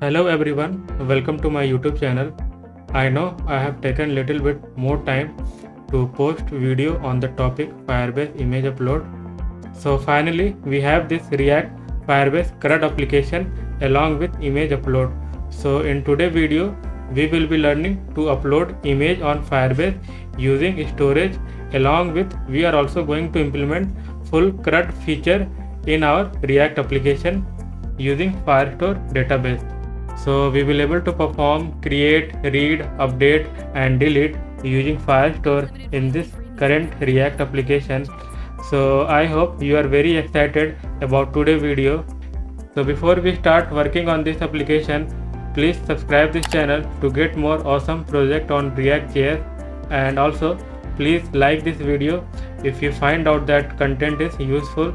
Hello everyone, welcome to my YouTube channel. I know I have taken little bit more time to post video on the topic Firebase image upload. So finally we have this React Firebase CRUD application along with image upload. So in today's video we will be learning to upload image on Firebase using storage. Along with we are also going to implement full CRUD feature in our React application using Firestore database. So we will able to perform, create, read, update and delete using Firestore in this current React application. So I hope you are very excited about today's video. So before we start working on this application, please subscribe this channel to get more awesome project on React.js, and also please like this video if you find out that content is useful.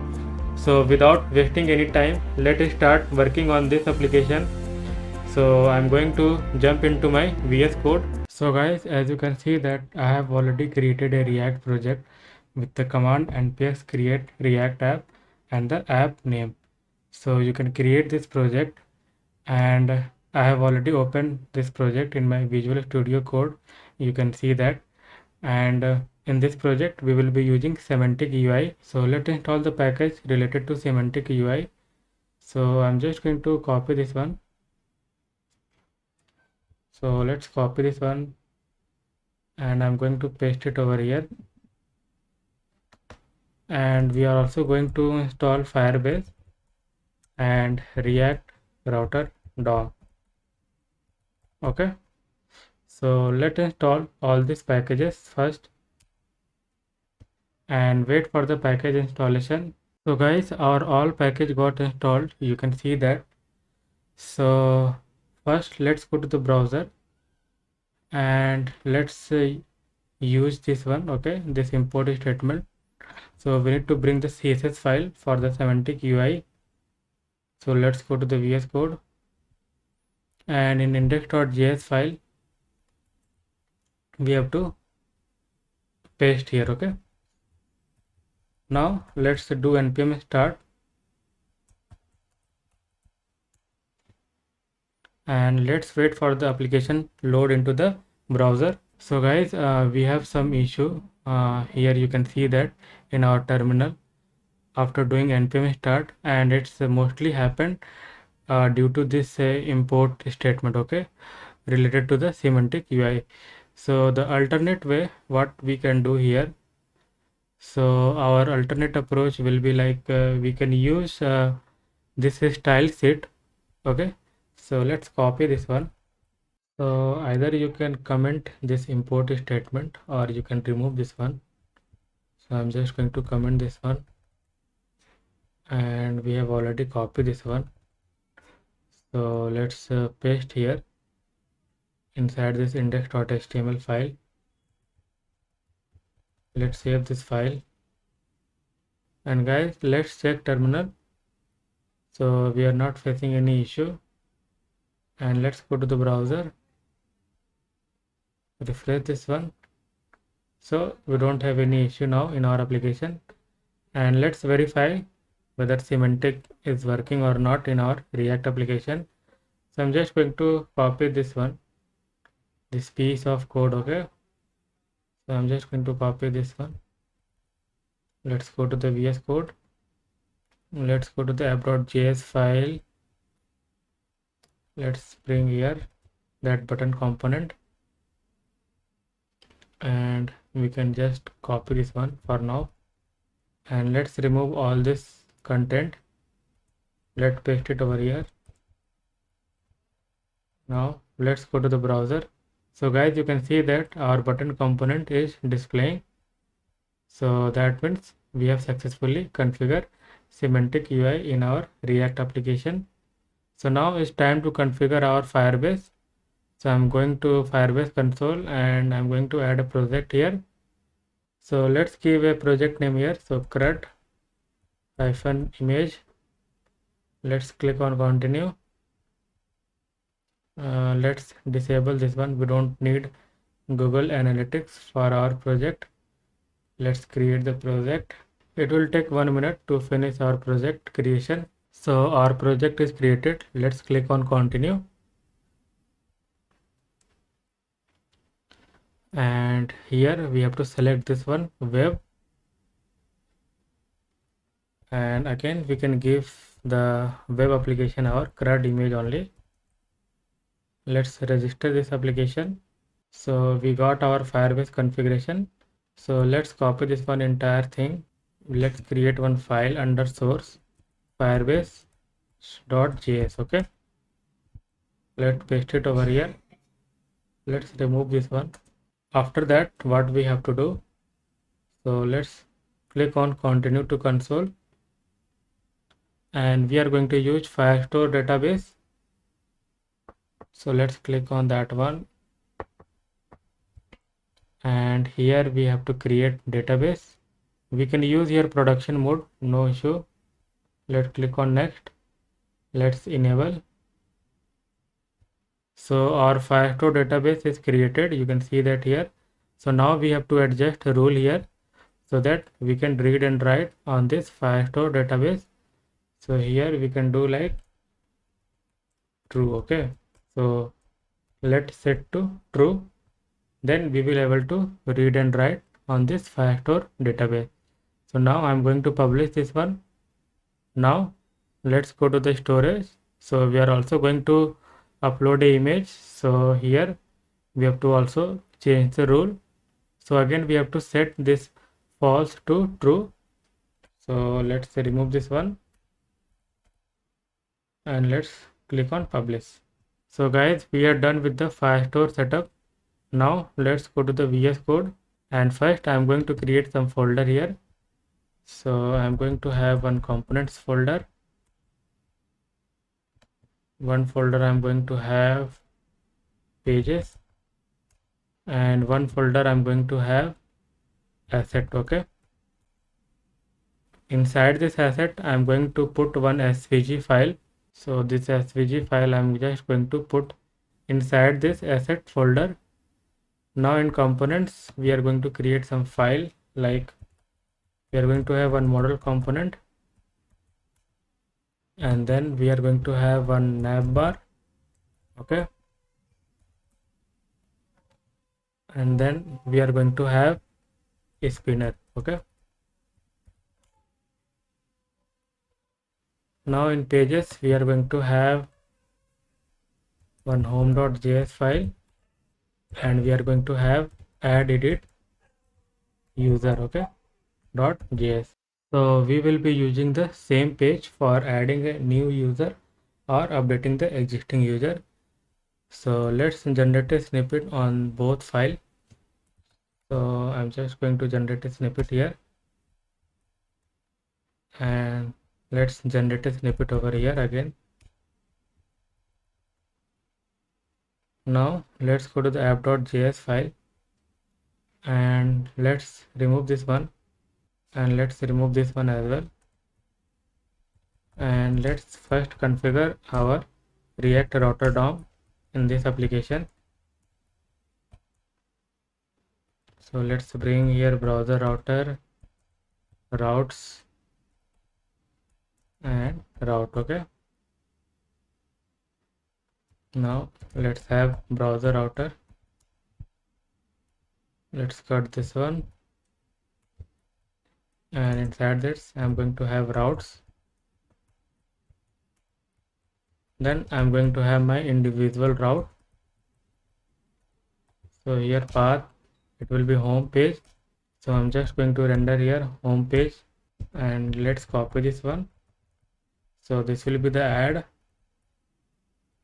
So without wasting any time, let us start working on this application. So I'm going to jump into my VS Code. So guys, as you can see that I have already created a React project with the command npx create react app and the app name. So you can create this project, and I have already opened this project in my Visual Studio Code. You can see that, and in this project we will be using semantic UI. So let's install the package related to semantic UI. So I'm just going to copy this one. So let's copy this one and I'm going to paste it over here. And we are also going to install Firebase and React router DOM. Okay, so let's install all these packages first and wait for the package installation. So guys, our all package got installed, you can see that. So first let's go to the browser and let's use this one. Okay, this import statement. So we need to bring the CSS file for the semantic UI. So let's go to the VS Code, and in index.js file we have to paste here. Okay, now let's do npm start and let's wait for the application load into the browser. So guys, we have some issue here. You can see that in our terminal after doing npm start, and it's mostly happened due to this import statement, okay, related to the semantic UI. So the alternate way what we can do here, so our alternate approach will be like we can use this style sheet. Okay, so let's copy this one. So either you can comment this import statement or you can remove this one. So I'm just going to comment this one, and we have already copied this one. So let's paste here inside this index.html file. Let's save this file, and guys, let's check terminal. So we are not facing any issue, and let's go to the browser, refresh this one. So we don't have any issue now in our application, and let's verify whether semantic is working or not in our React application. So I'm just going to copy this one, this piece of code. Okay, so I'm just going to copy this one. Let's go to the VS Code, let's go to the app.js file, let's bring here that button component, and we can just copy this one for now, and let's remove all this content. Let's paste it over here. Now let's go to the browser. So guys, you can see that our button component is displaying. So that means we have successfully configured semantic UI in our React application. So now it's time to configure our Firebase. So I'm going to Firebase console and I'm going to add a project here. So let's give a project name here. So CRUD -image. Let's click on continue. Let's disable this one. We don't need Google Analytics for our project. Let's create the project. It will take 1 minute to finish our project creation. So our project is created. Let's click on continue. and here we have to select this one, web, and again we can give the web application our CRUD image only. Let's register this application. So we got our Firebase configuration. So let's copy this one entire thing. Let's create one file under source firebase.js. Okay, let's paste it over here. Let's remove this one. After that, what we have to do, so let's click on continue to console, and we are going to use Firestore database. So let's click on that one, and here we have to create database. We can use here production mode, no issue. Let's click on next. Let's enable. So our Firestore database is created. You can see that here. So now we have to adjust rule here so that we can read and write on this Firestore database. So here we can do like true. Okay, so let's set to true, then we will able to read and write on this Firestore database. So now I'm going to publish this one. Now let's go to the storage. So we are also going to upload a image. So here we have to also change the rule. So again we have to set this false to true. So let's remove this one and let's click on publish. So guys, we are done with the Firestore setup. Now let's go to the VS Code, and first I'm going to create some folder here. So I'm going to have one components folder. One folder I'm going to have pages, and one folder I'm going to have asset. Okay, inside this asset I'm going to put one SVG file. So this SVG file I'm just going to put inside this asset folder. Now in components we are going to create some file, like we are going to have one model component, and then we are going to have one navbar. Okay, and then we are going to have a spinner. Okay, now in pages we are going to have one home.js file, and we are going to have add edit user. Okay, .js. So we will be using the same page for adding a new user or updating the existing user. So let's generate a snippet on both files. So I'm just going to generate a snippet here, and let's generate a snippet over here again. Now let's go to the app.js file, and let's remove this one, and let's remove this one as well. And let's first configure our React router DOM in this application. So let's bring here browser router, routes, and route. Okay, now let's have browser router. Let's cut this one, and inside this I'm going to have routes. Then I'm going to have my individual route. So here path, it will be home page. So I'm just going to render here home page, and let's copy this one. So this will be the add,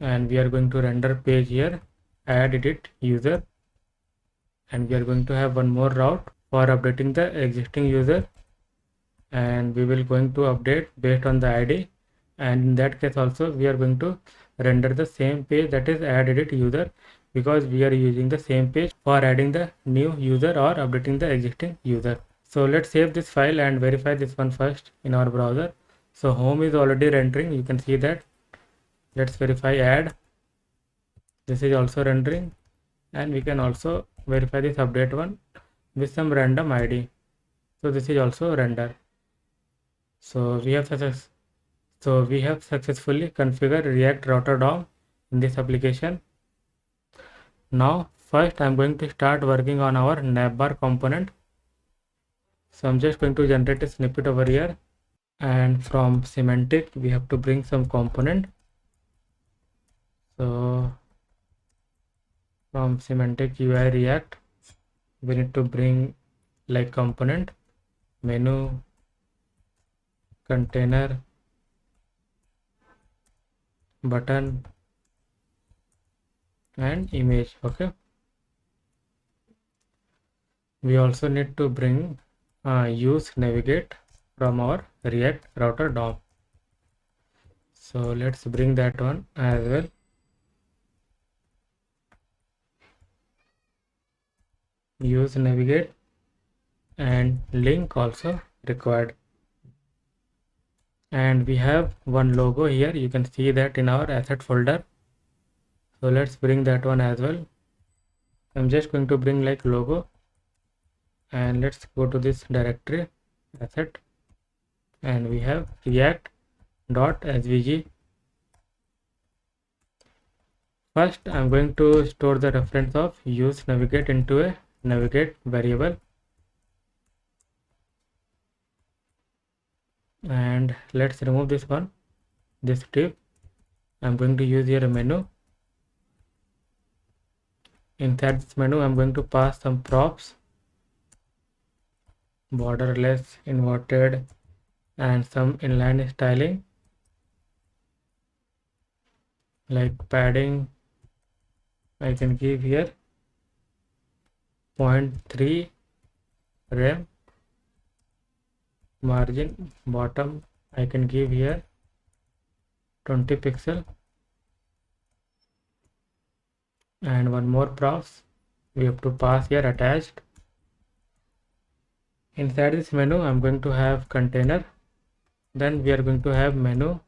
and we are going to render page here, add edit user, and we are going to have one more route for updating the existing user, and we will going to update based on the ID, and in that case also we are going to render the same page, that is add edit user, because we are using the same page for adding the new user or updating the existing user. So let's save this file and verify this one first in our browser. So home is already rendering, you can see that. Let's verify add. This is also rendering, and we can also verify this update one with some random ID. So this is also render. So we have successfully configured React router DOM in this application. Now first I'm going to start working on our Navbar component. So I'm just going to generate a snippet over here, and from semantic we have to bring some component. So from semantic UI React we need to bring like component, menu, container, button, and image. Okay, we also need to bring use navigate from our React router DOM. So let's bring that one as well. Use navigate, and link also required. And we have one logo here, you can see that in our asset folder. So let's bring that one as well. I'm just going to bring like logo, and let's go to this directory asset, and we have react.svg. First I'm going to store the reference of use navigate into a navigate variable, and let's remove this one, this div. I'm going to use here a menu. Inside this menu I'm going to pass some props, borderless, inverted, and some inline styling like padding. I can give here 0.3 rem, margin bottom I can give here 20 pixel, and one more props we have to pass here attached. Inside this menu I'm going to have container, then we are going to have menu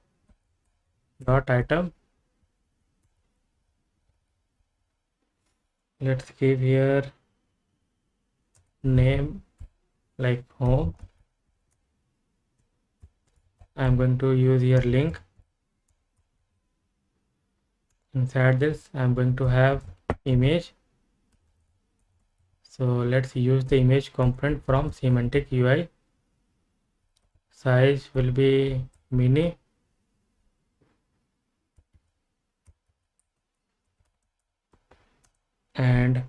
dot item. Let's give here name like home. I'm going to use here link. Inside this I'm going to have image. So let's use the image component from semantic UI. Size will be mini, and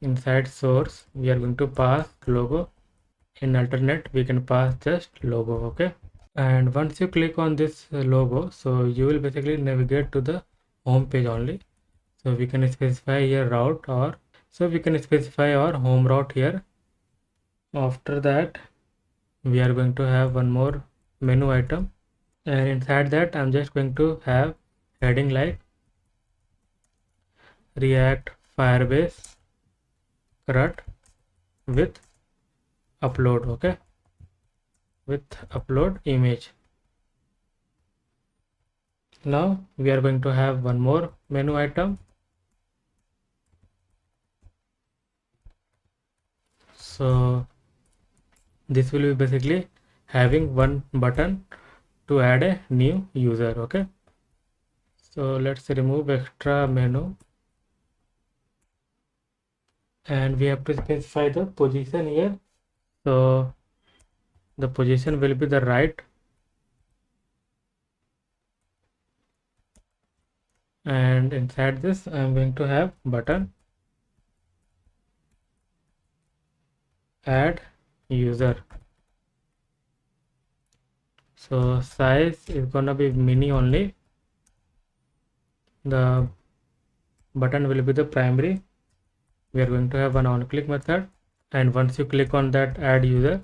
inside source we are going to pass logo. In alternate we can pass just logo. Okay, and once you click on this logo, so you will basically navigate to the home page only. So we can specify here route, or so we can specify our home route here. After that we are going to have one more menu item, and inside that I'm just going to have heading like React Firebase CRUD with upload. Okay, with upload image. Now we are going to have one more menu item. So this will be basically having one button to add a new user. Okay, so let's remove extra menu, and we have to specify the position here. So the position will be the right, and inside this I'm going to have button add user. So size is gonna be mini only. The button will be the primary. We are going to have an on click method, and once you click on that add user,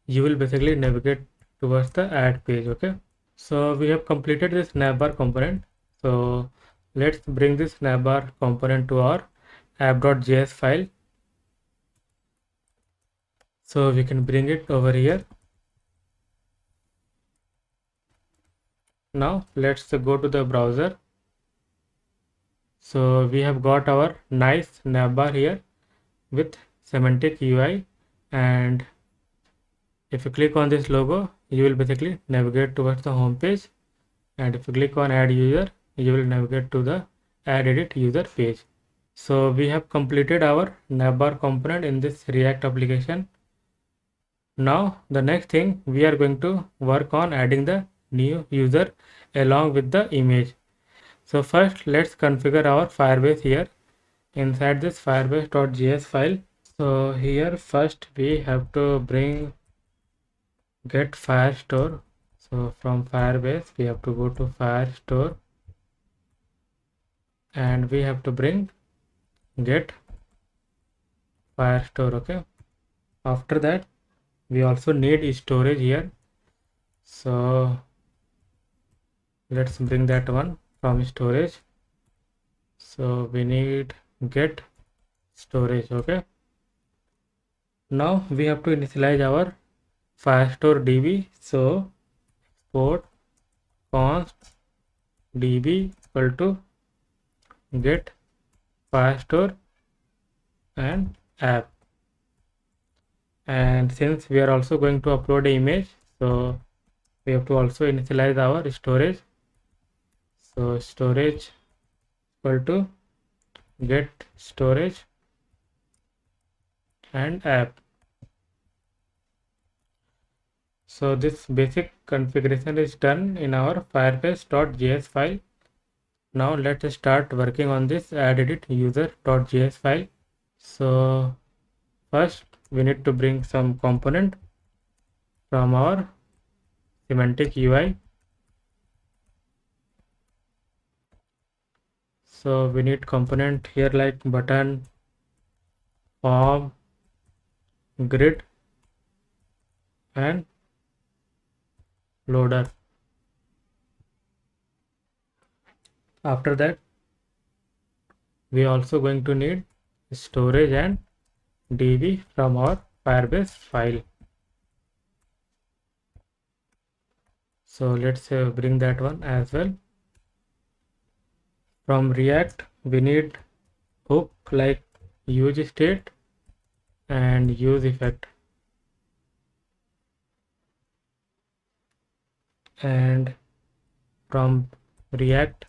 you will basically navigate towards the add page. Okay, so we have completed this Navbar component. So let's bring this Navbar component to our app.js file. So we can bring it over here. Now let's go to the browser. So we have got our nice Navbar here with semantic UI, and if you click on this logo, you will basically navigate towards the home page, and if you click on add user, you will navigate to the add edit user page. So we have completed our Navbar component in this React application. Now the next thing, we are going to work on adding the new user along with the image. So first let's configure our Firebase here inside this firebase.js file. So here first we have to bring get Firestore. So from Firebase we have to go to Firestore and we have to bring get Firestore. Okay, after that we also need storage here, so let's bring that one from storage. So we need get storage. Okay, now we have to initialize our Firestore db. So export const db equal to get Firestore and app. And since we are also going to upload an image, so we have to also initialize our storage. So storage equal to get storage and app. So this basic configuration is done in our firebase.js file. Now let's start working on this add edit user.js file. So first we need to bring some component from our semantic UI. So we need component here like button, form, grid and loader. After that we also going to need storage and db from our Firebase file. So let's bring that one as well. From React we need hook like use state and use effect, and from React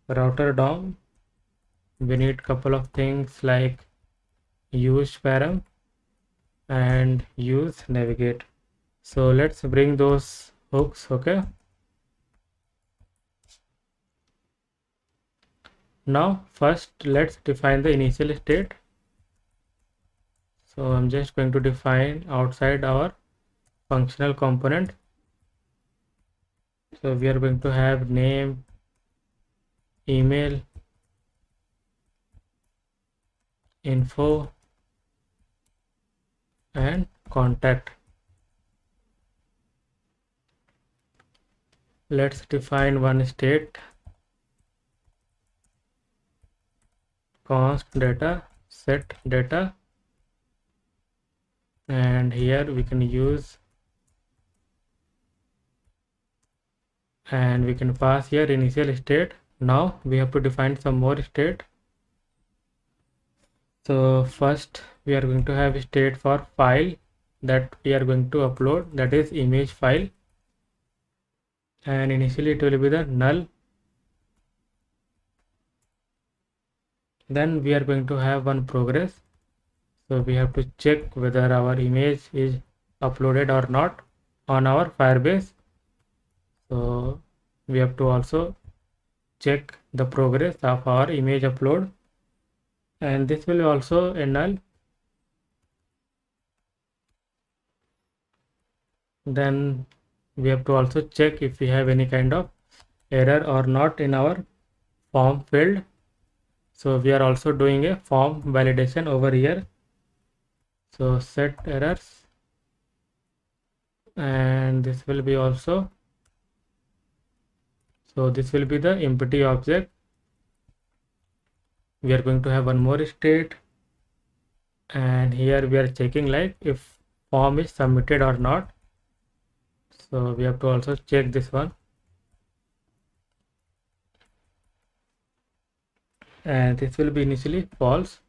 router DOM we need couple of things like use param and use navigate. So let's bring those hooks. Okay, now first let's define the initial state. So I'm just going to define outside our functional component. So we are going to have name, email, info and contact. Let's define one state, const data, set data, and here we can use and we can pass here initial state. Now we have to define some more state. So first we are going to have state for file that we are going to upload, that is image file, and initially it will be the null. Then we are going to have one progress. So we have to check whether our image is uploaded or not on our Firebase. So we have to also check the progress of our image upload, and this will also a null. Then we have to also check if we have any kind of error or not in our form field. So we are also doing a form validation over here. So set errors, and this will be also, so this will be the empty object. We are going to have one more state, and here we are checking like if form is submitted or not. So we have to also check this one, and this will be initially false.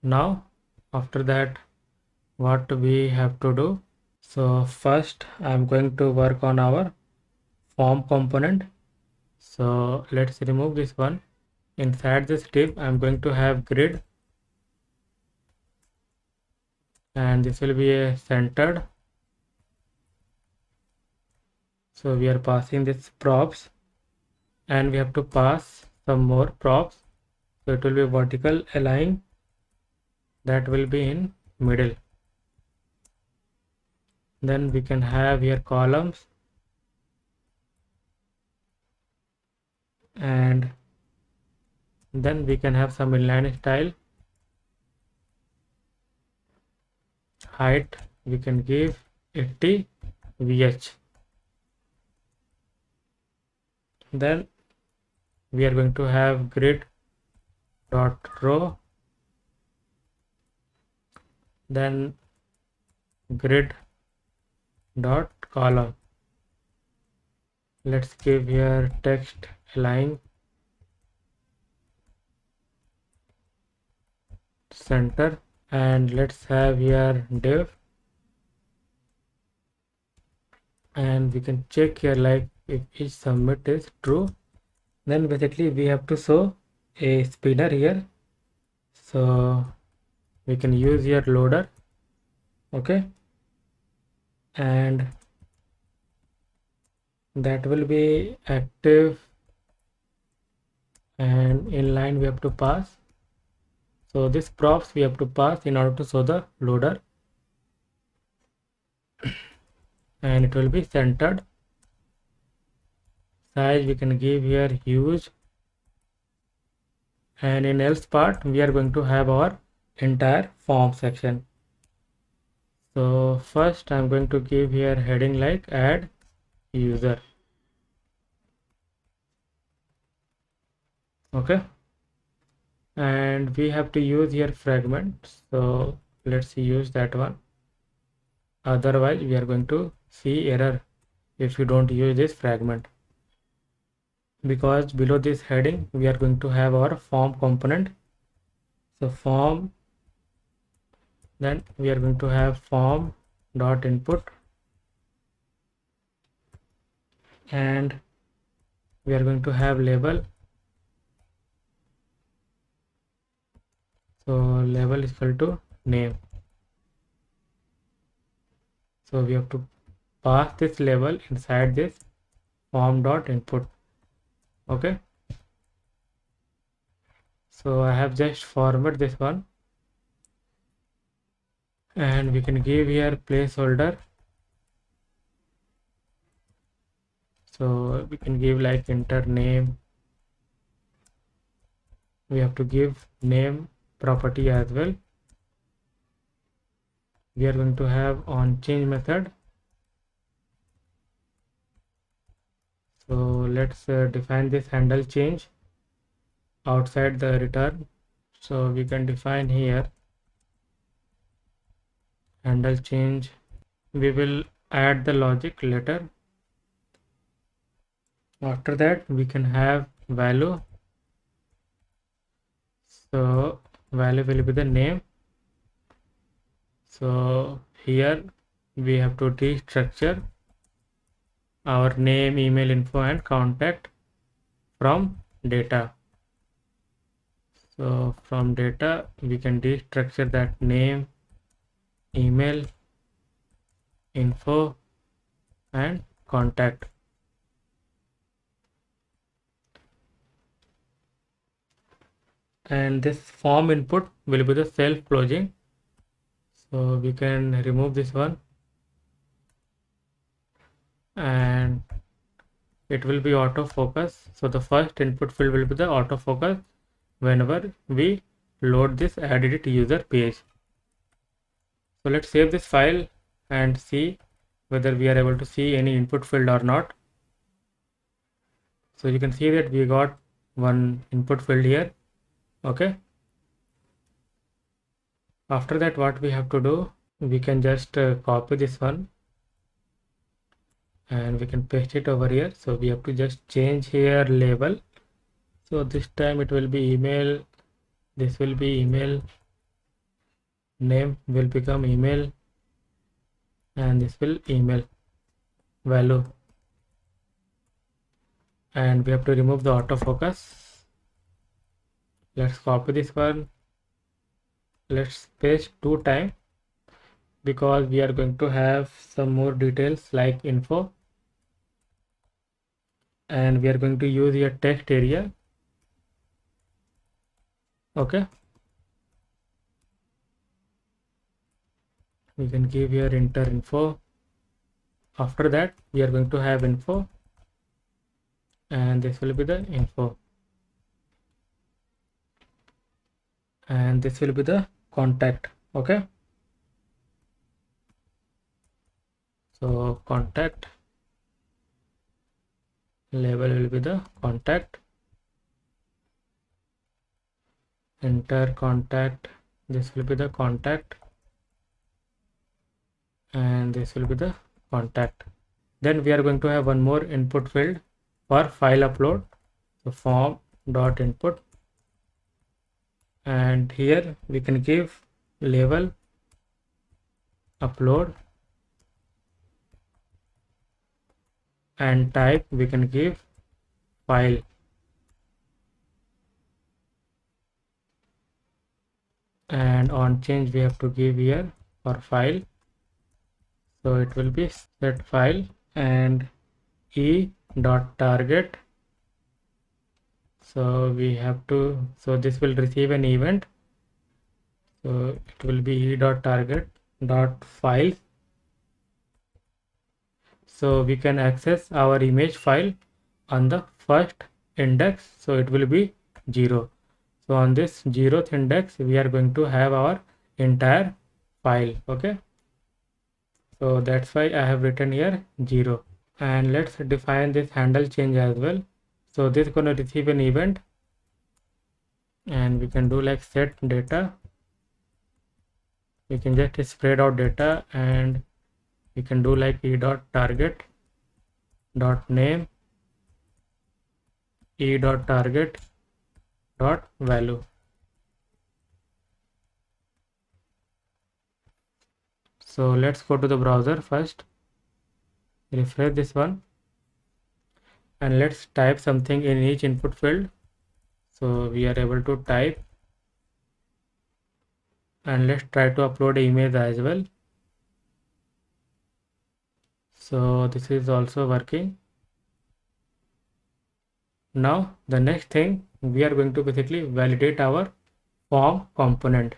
Now after that what we have to do, so first I'm going to work on our form component. So let's remove this one inside this div I'm going to have grid, and this will be a centered. So we are passing this props, and we have to pass some more props. So it will be vertical align, that will be in middle. Then we can have here columns, and then we can have some inline style. Height we can give 80 VH. Then we are going to have grid dot row, then grid dot column. Let's give here text align center, and let's have here div, and we can check here like if each submit is true, then basically we have to show a spinner here. So we can use here loader. Okay, and that will be active, and inline we have to pass. So this props we have to pass in order to show the loader, and it will be centered. Size we can give here huge, and in else part we are going to have our entire form section. So first I'm going to give here heading like add user. Okay, and we have to use here fragment, so let's use that one. Otherwise we are going to see error if you don't use this fragment, because below this heading we are going to have our form component. So form, then we are going to have form dot input, and we are going to have label. So label is equal to name. So we have to pass this label inside this form dot input. Okay, so I have just format this one, and we can give here placeholder. So we can give like enter name. We have to give name property as well. We are going to have on change method. So let's define this handle change outside the return. So we can define here handle change. We will add the logic later. After that we can have value. So value will be the name. So here we have to destructure our name, email info and contact from data. So from data we can destructure that name, email, info and contact. And this form input will be the self closing. So we can remove this one, and it will be autofocus. So the first input field will be the autofocus whenever we load this add edit user page. So let's save this file and see whether we are able to see any input field or not. So you can see that we got one input field here. Okay, after that what we have to do, we can just copy this one and we can paste it over here. So we have to just change here label. So this time it will be email, this will be email, name will become email, and this will email value, and we have to remove the autofocus. Let's copy this one. Let's paste 2 times because we are going to have some more details like info, and we are going to use your text area. Okay, we can give here enter info. After that we are going to have info, and this will be the info, and this will be the contact. Okay, so contact label will be the contact, enter contact, this will be the contact, and this will be the contact. Then we are going to have one more input field for file upload, so form dot input, and here we can give label upload, and type we can give file, and on change we have to give here for file, so it will be set file, and e dot target, so we have to, so this will receive an event, so it will be e dot target dot files, so we can access our image file on the first index, so it will be 0. So on this 0th index we are going to have our entire file. Okay, so that's why I have written here 0. And let's define this handle change as well. So this is going to receive an event, and we can do like set data, we can just spread out data, and we can do like e dot target dot name, e dot target dot value. So let's go to the browser first, refresh this one, and let's type something in each input field. So we are able to type, and let's try to upload an image as well. So this is also working. Now the next thing, we are going to basically validate our form component.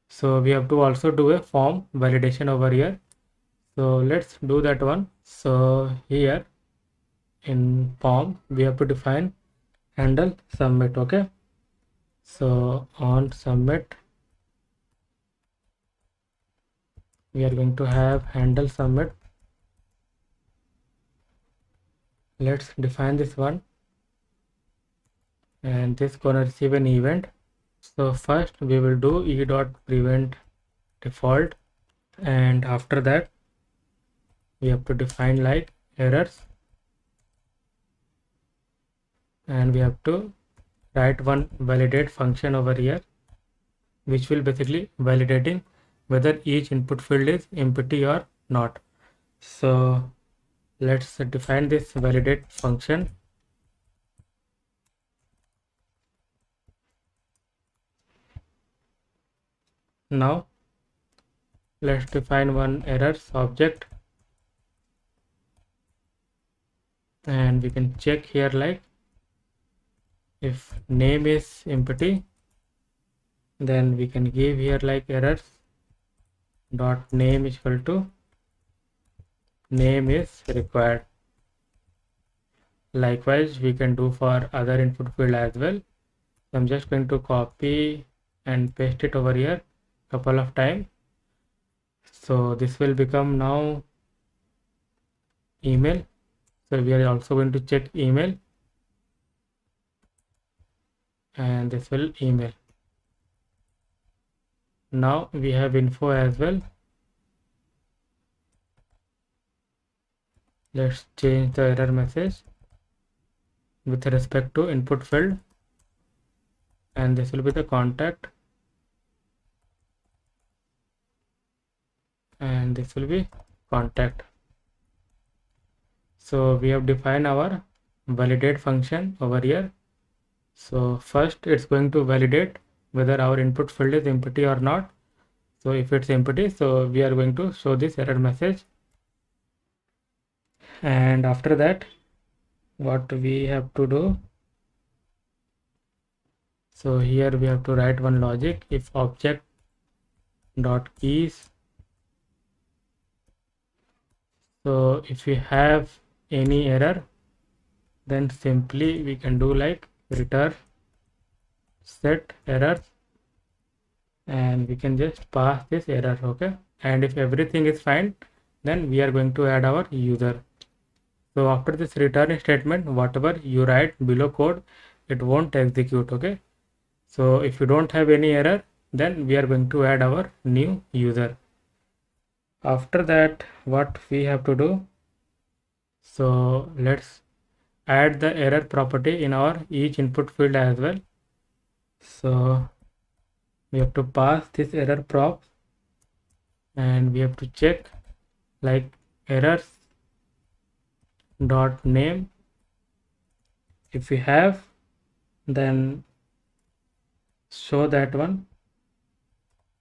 So we have to also do a form validation over here. So let's do that one. So here in form we have to define handle submit. Okay, so on submit we are going to have handle submit. Let's define this one, and this gonna receive an event. So first we will do e dot prevent default, and after that we have to define like errors, and we have to write one validate function over here, which will basically validating whether each input field is empty or not. So let's define this validate function. Now let's define one errors object, and we can check here like if name is empty, then we can give here like errors dot name is equal to name is required. Likewise we can do for other input field as well. So I'm just going to copy and paste it over here couple of times. So this will become now email, so we are also going to check email, and this will email. Now we have info as well. Let's change the error message with respect to input field, and this will be the contact, and this will be contact. So we have defined our validate function over here, So first it's going to validate whether our input field is empty or not. So if it's empty, so we are going to show this error message. And after that, what we have to do, so here we have to write one logic. If object dot keys, so if we have any error, then simply we can do like return set error, and we can just pass this error. Okay, and if everything is fine, then we are going to add our user. So after this return statement, whatever you write below code, it won't execute. Okay, so if you don't have any error, then we are going to add our new user. After that, what we have to do, so let's add the error property in our each input field as well. So we have to pass this error prop, and we have to check like errors dot name. If we have, then show that one.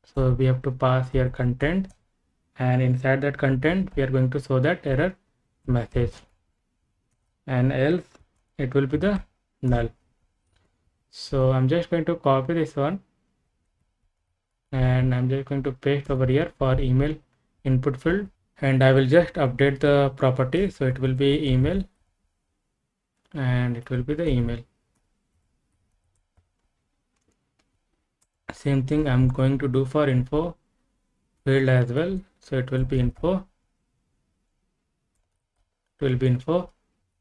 So we have to pass here content, and inside that content we are going to show that error message, and else it will be the null. So I'm just going to copy this one, and I'm just going to paste over here for email input field, and I will just update the property, so it will be email, and it will be the email. Same thing I'm going to do for info field as well, so it will be info, it will be info,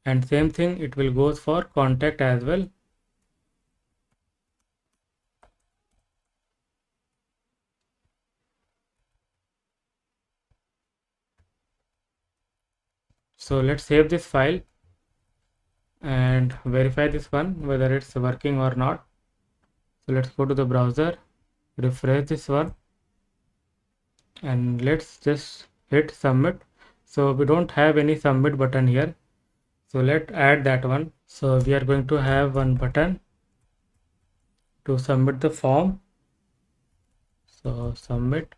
and same thing it will goes for contact as well. So let's save this file and verify this one whether it's working or not. So let's go to the browser, refresh this one, and let's just hit submit. So we don't have any submit button here, so let's add that one. So we are going to have one button to submit the form. So submit,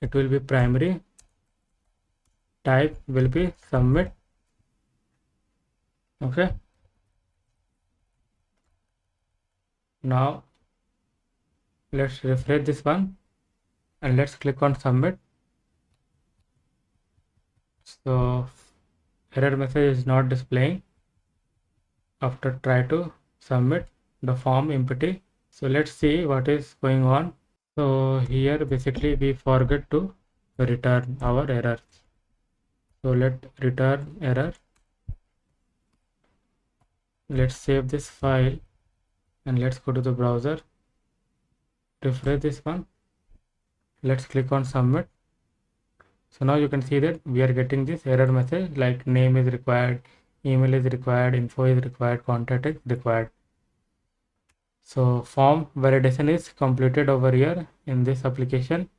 it will be primary, type will be submit. Okay, now let's refresh this one and let's click on submit. So error message is not displaying after try to submit the form empty. So let's see what is going on. So here basically we forget to return our error. So let return error. Let's save this file and let's go to the browser, refresh this one, let's click on submit. So now you can see that we are getting this error message like name is required, email is required, info is required, contact is required. So form validation is completed over here in this application.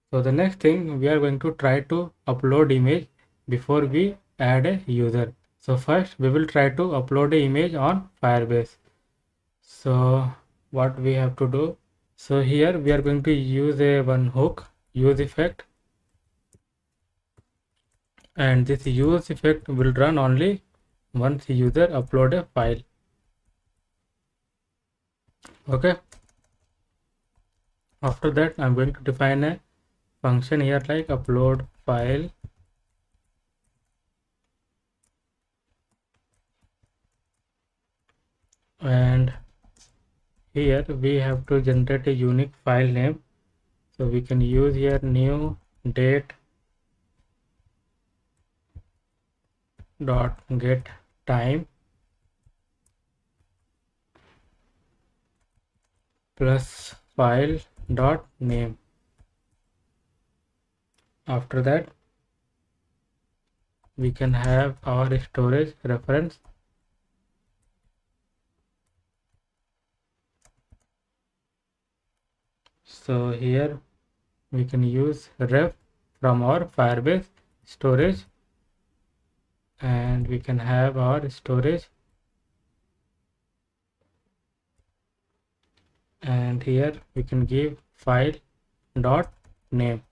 So the next thing, we are going to try to upload image before we add a user. So first we will try to upload a image on Firebase. So what we have to do, so here we are going to use a one hook use effect, and this use effect will run only once user upload a file. Okay, after that I'm going to define a function here like upload file, and here we have to generate a unique file name. So we can use here new date dot get time plus file dot name. After that we can have our storage reference. So here we can use ref from our Firebase storage, and we can have our storage and here we can give file dot name.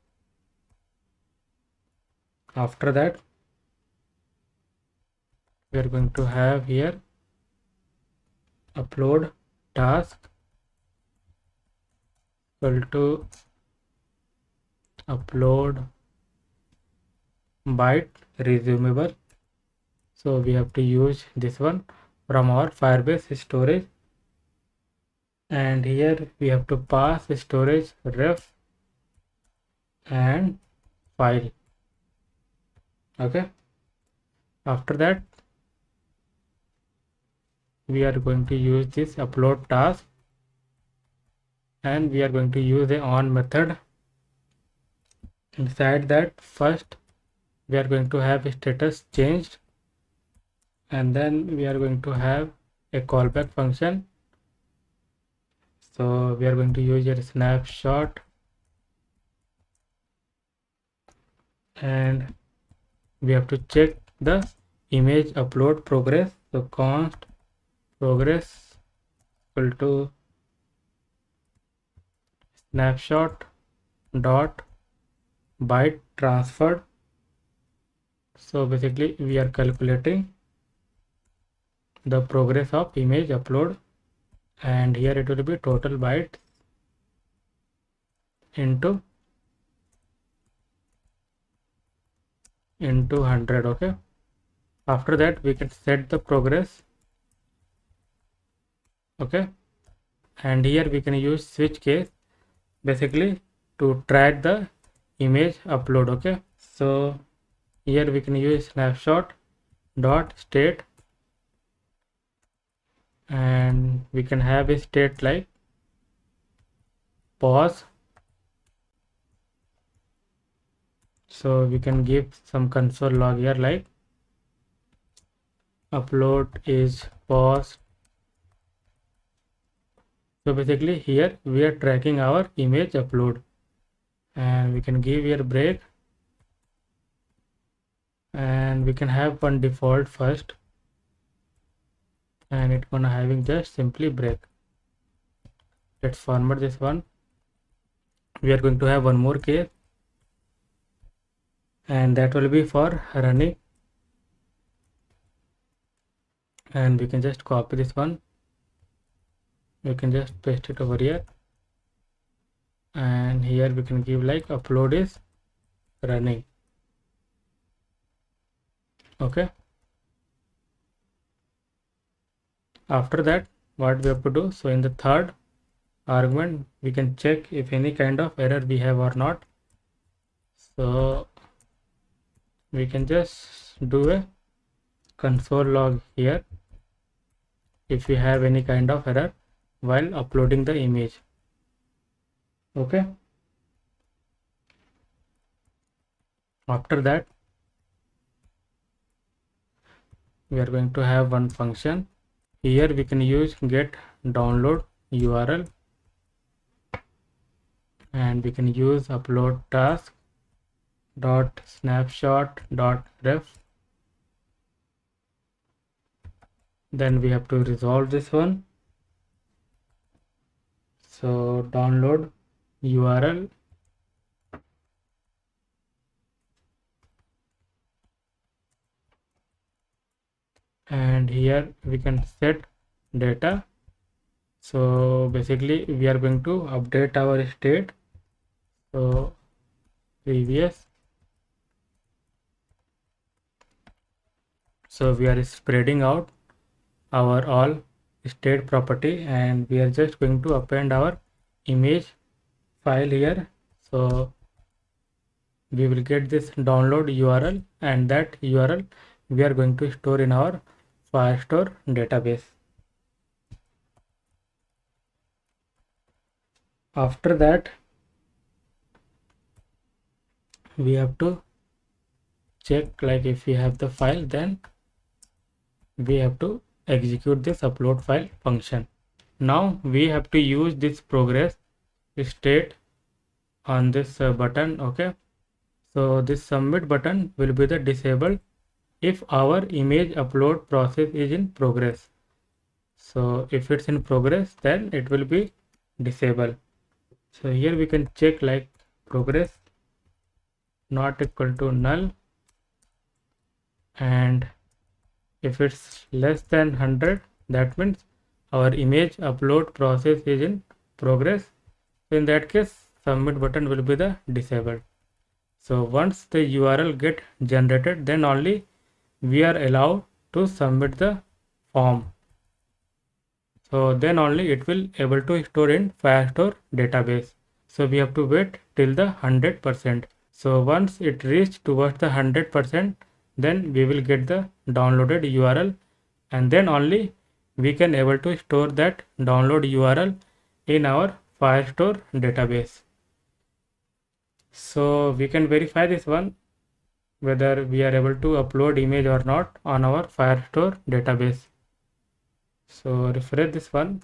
After that we are going to have here upload task equal to upload byte resumable. So we have to use this one from our Firebase storage, and here we have to pass storage ref and file. Okay, after that we are going to use this upload task, and we are going to use the on method. Inside that, first we are going to have status changed, and then we are going to have a callback function. So we are going to use a snapshot, and we have to check the image upload progress. So const progress equal to snapshot dot byte transferred. So basically we are calculating the progress of image upload, and here it will be total bytes into 100. Okay, after that we can set the progress. Okay, and here we can use switch case basically to track the image upload. Okay, so here we can use snapshot dot state, and we can have a state like pause. So we can give some console log here like upload is paused. So basically here we are tracking our image upload, and we can give here break, and we can have one default first, and it's gonna having just simply break. Let's format this one. We are going to have one more case, and that will be for running, and we can just copy this one. We can just paste it over here, and here we can give like upload is running. Okay, after that what we have to do, so in the third argument we can check if any kind of error we have or not. So we can just do a console log here if we have any kind of error while uploading the image. Okay, after that we are going to have one function. Here we can use get download URL, and we can use upload task dot snapshot dot ref. Then we have to resolve this one. So download URL, and here we can set data. So basically we are going to update our state. So previous, so we are spreading out our all state property, and we are just going to append our image file here. So we will get this download URL, and that URL we are going to store in our Firestore database. After that we have to check like if we have the file, then we have to execute this upload file function. Now we have to use this progress state on this button. Okay, so this submit button will be the disabled if our image upload process is in progress. So if it's in progress, then it will be disable. So here we can check like progress not equal to null, and if it's less than 100, that means our image upload process is in progress. So in that case, submit button will be the disabled. So once the URL get generated, then only we are allowed to submit the form. So then only it will able to store in Firestore database. So we have to wait till the 100%. So once it reach towards the 100%, then we will get the downloaded URL, and then only we can able to store that download URL in our Firestore database. So we can verify this one whether we are able to upload image or not on our Firestore database. So refresh this one,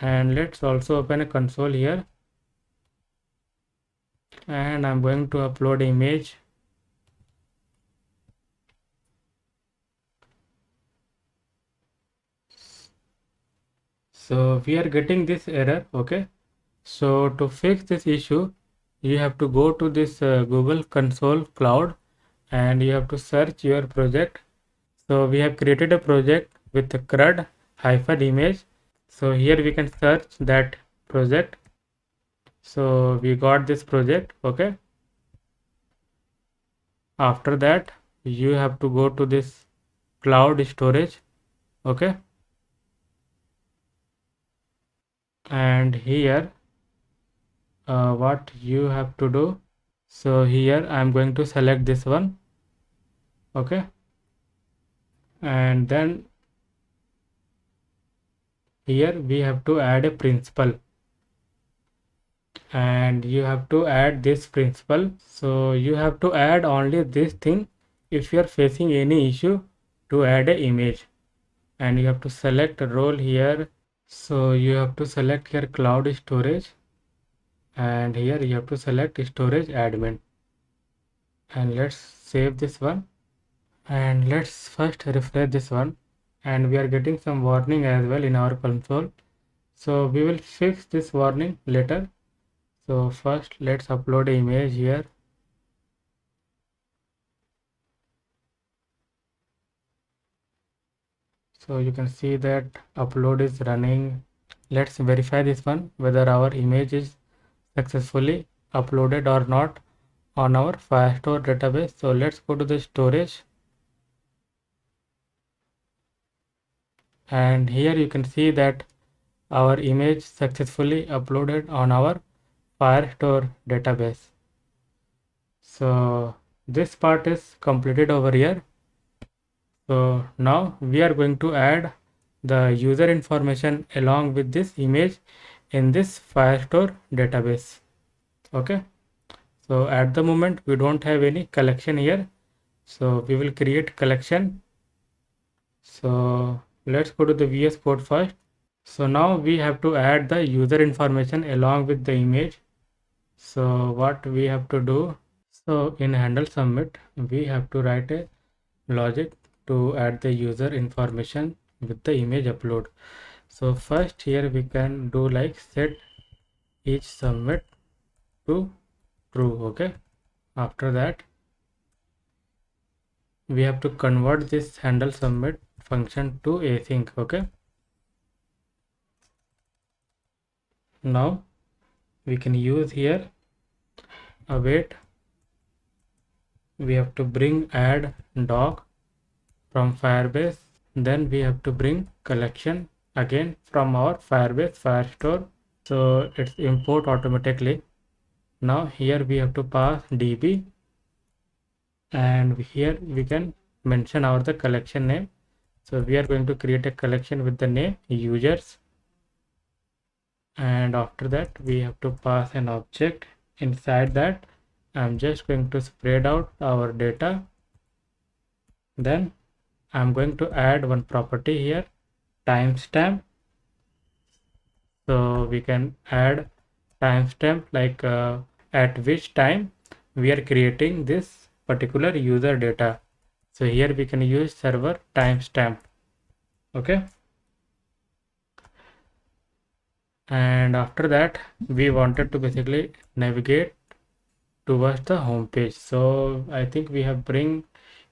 and let's also open a console here, and I'm going to upload image. So we are getting this error. Okay, so to fix this issue, you have to go to this Google Console Cloud, and you have to search your project. So we have created a project with the CRUD -image. So here we can search that project. So we got this project. Okay, after that you have to go to this cloud storage. Okay, and here what you have to do, so here I'm going to select this one. Okay, and then here we have to add a principal, and you have to add this principal. So you have to add only this thing if you are facing any issue to add a image, and you have to select a role here. So you have to select here cloud storage, and here you have to select storage admin, and let's save this one, and let's first refresh this one, and we are getting some warning as well in our console. So we will fix this warning later. So first let's upload an image here. So you can see that upload is running. Let's verify this one whether our image is successfully uploaded or not on our Firestore database. So let's go to the storage, and here you can see that our image successfully uploaded on our Firestore database. So this part is completed over here. So now we are going to add the user information along with this image in this Firestore database. Okay, so at the moment we don't have any collection here, so we will create collection. So let's go to the VS Code first. So now we have to add the user information along with the image. So what we have to do, so in handle submit we have to write a logic to add the user information with the image upload. So first here we can do like set each submit to true. Okay, after that we have to convert this handle submit function to async. Okay, now we can use here await. We have to bring add doc from Firebase, then we have to bring collection again from our Firebase Firestore. So it's import automatically. Now here we have to pass db, and here we can mention our the collection name. So we are going to create a collection with the name users, and after that we have to pass an object. Inside that I'm just going to spread out our data. Then I'm going to add one property here, timestamp. So we can add timestamp like at which time we are creating this particular user data. So here we can use server timestamp. Okay, and after that we wanted to basically navigate towards the home page. So I think we have bring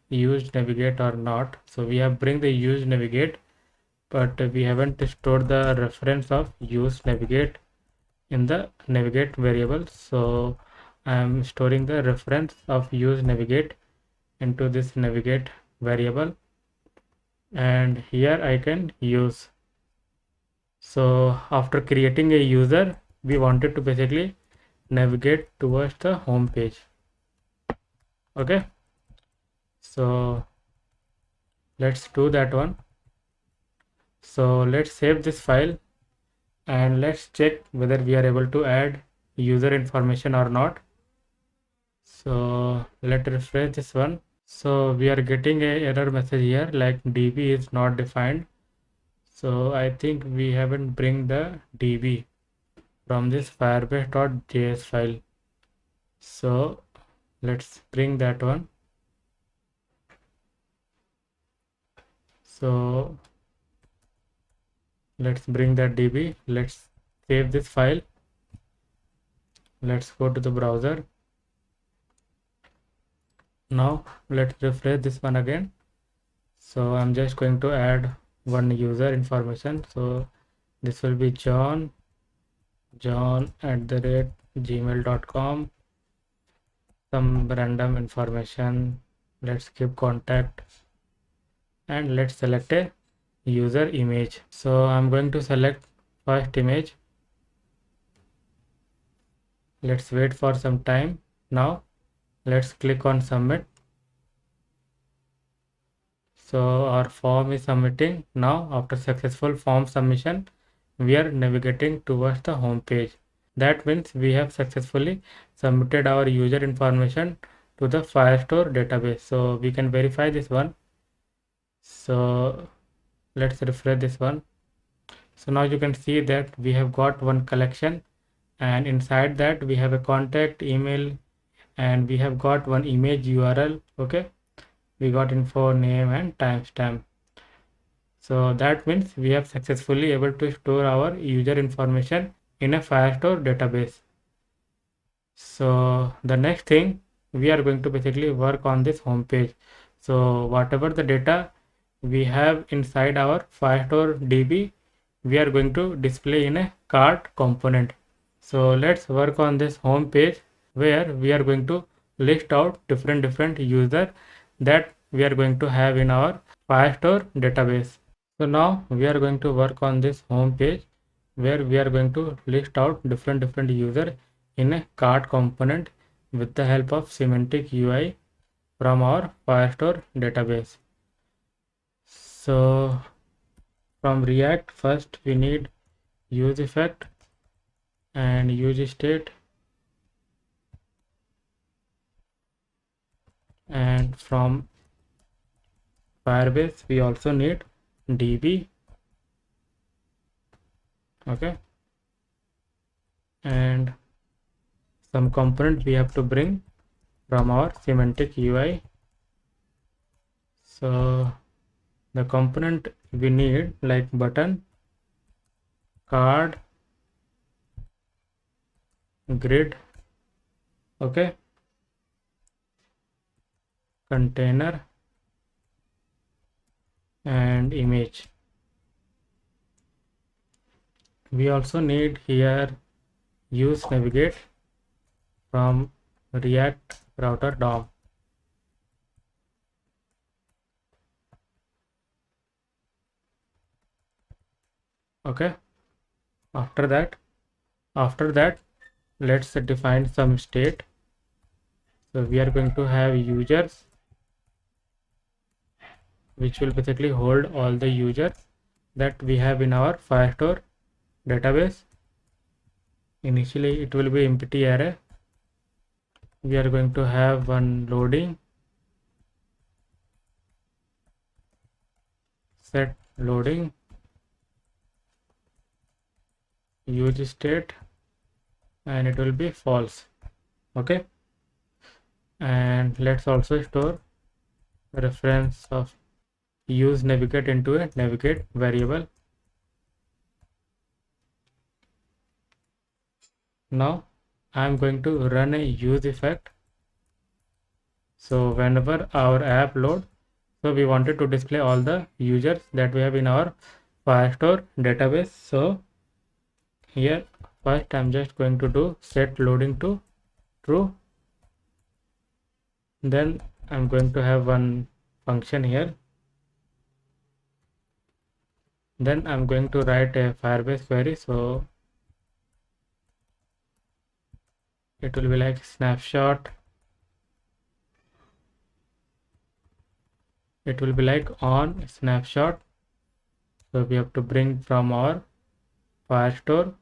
used navigate or not. So we have bring the used navigate, but we haven't stored the reference of use navigate in the navigate variable. So I am storing the reference of use navigate into this navigate variable, and here I can use. So after creating a user, we wanted to basically navigate towards the home page. Okay, so let's do that one. So let's save this file and let's check whether we are able to add user information or not. So let's refresh this one. So we are getting a error message here like db is not defined. So I think we haven't bring the db from this firebase.js file. So let's bring that one. So let's bring that db. Let's save this file. Let's go to the browser. Now let's refresh this one again. So I'm just going to add one user information. So this will be john @gmail.com, some random information. Let's give contact and let's select a user image. So I'm going to select first image. Let's wait for some time. Now let's click on submit. So our form is submitting. Now after successful form submission, we are navigating towards the home page. That means we have successfully submitted our user information to the Firestore database. So we can verify this one. So let's refresh this one. So now you can see that we have got one collection, and inside that we have a contact email, and we have got one image URL. Okay, we got info, name and timestamp. So that means we have successfully able to store our user information in a Firestore database. So the next thing, we are going to basically work on this home page. So whatever the data we have inside our Firestore DB, we are going to display in a cart component. So let's work on this home page where we are going to list out different user that we are going to have in our Firestore database. So now we are going to work on this home page where we are going to list out different user in a cart component with the help of semantic UI from our Firestore database. So from React, first we need use effect and use state, and from Firebase we also need DB. Okay, and some component we have to bring from our semantic UI. So the component we need like button, card, grid, okay, container and image. We also need here use navigate from React router DOM. Okay, after that let's define some state. So we are going to have users, which will basically hold all the users that we have in our Firestore database. Initially it will be empty array. We are going to have one loading, set loading, use state, and it will be false. Okay, and let's also store reference of use navigate into a navigate variable. Now I'm going to run a use effect. So whenever our app load, so we wanted to display all the users that we have in our Firestore database. So here first I'm just going to do set loading to true. Then I'm going to have one function here. Then I'm going to write a Firebase query. So it will be like snapshot. It will be like on snapshot. So we have to bring from our Firestore,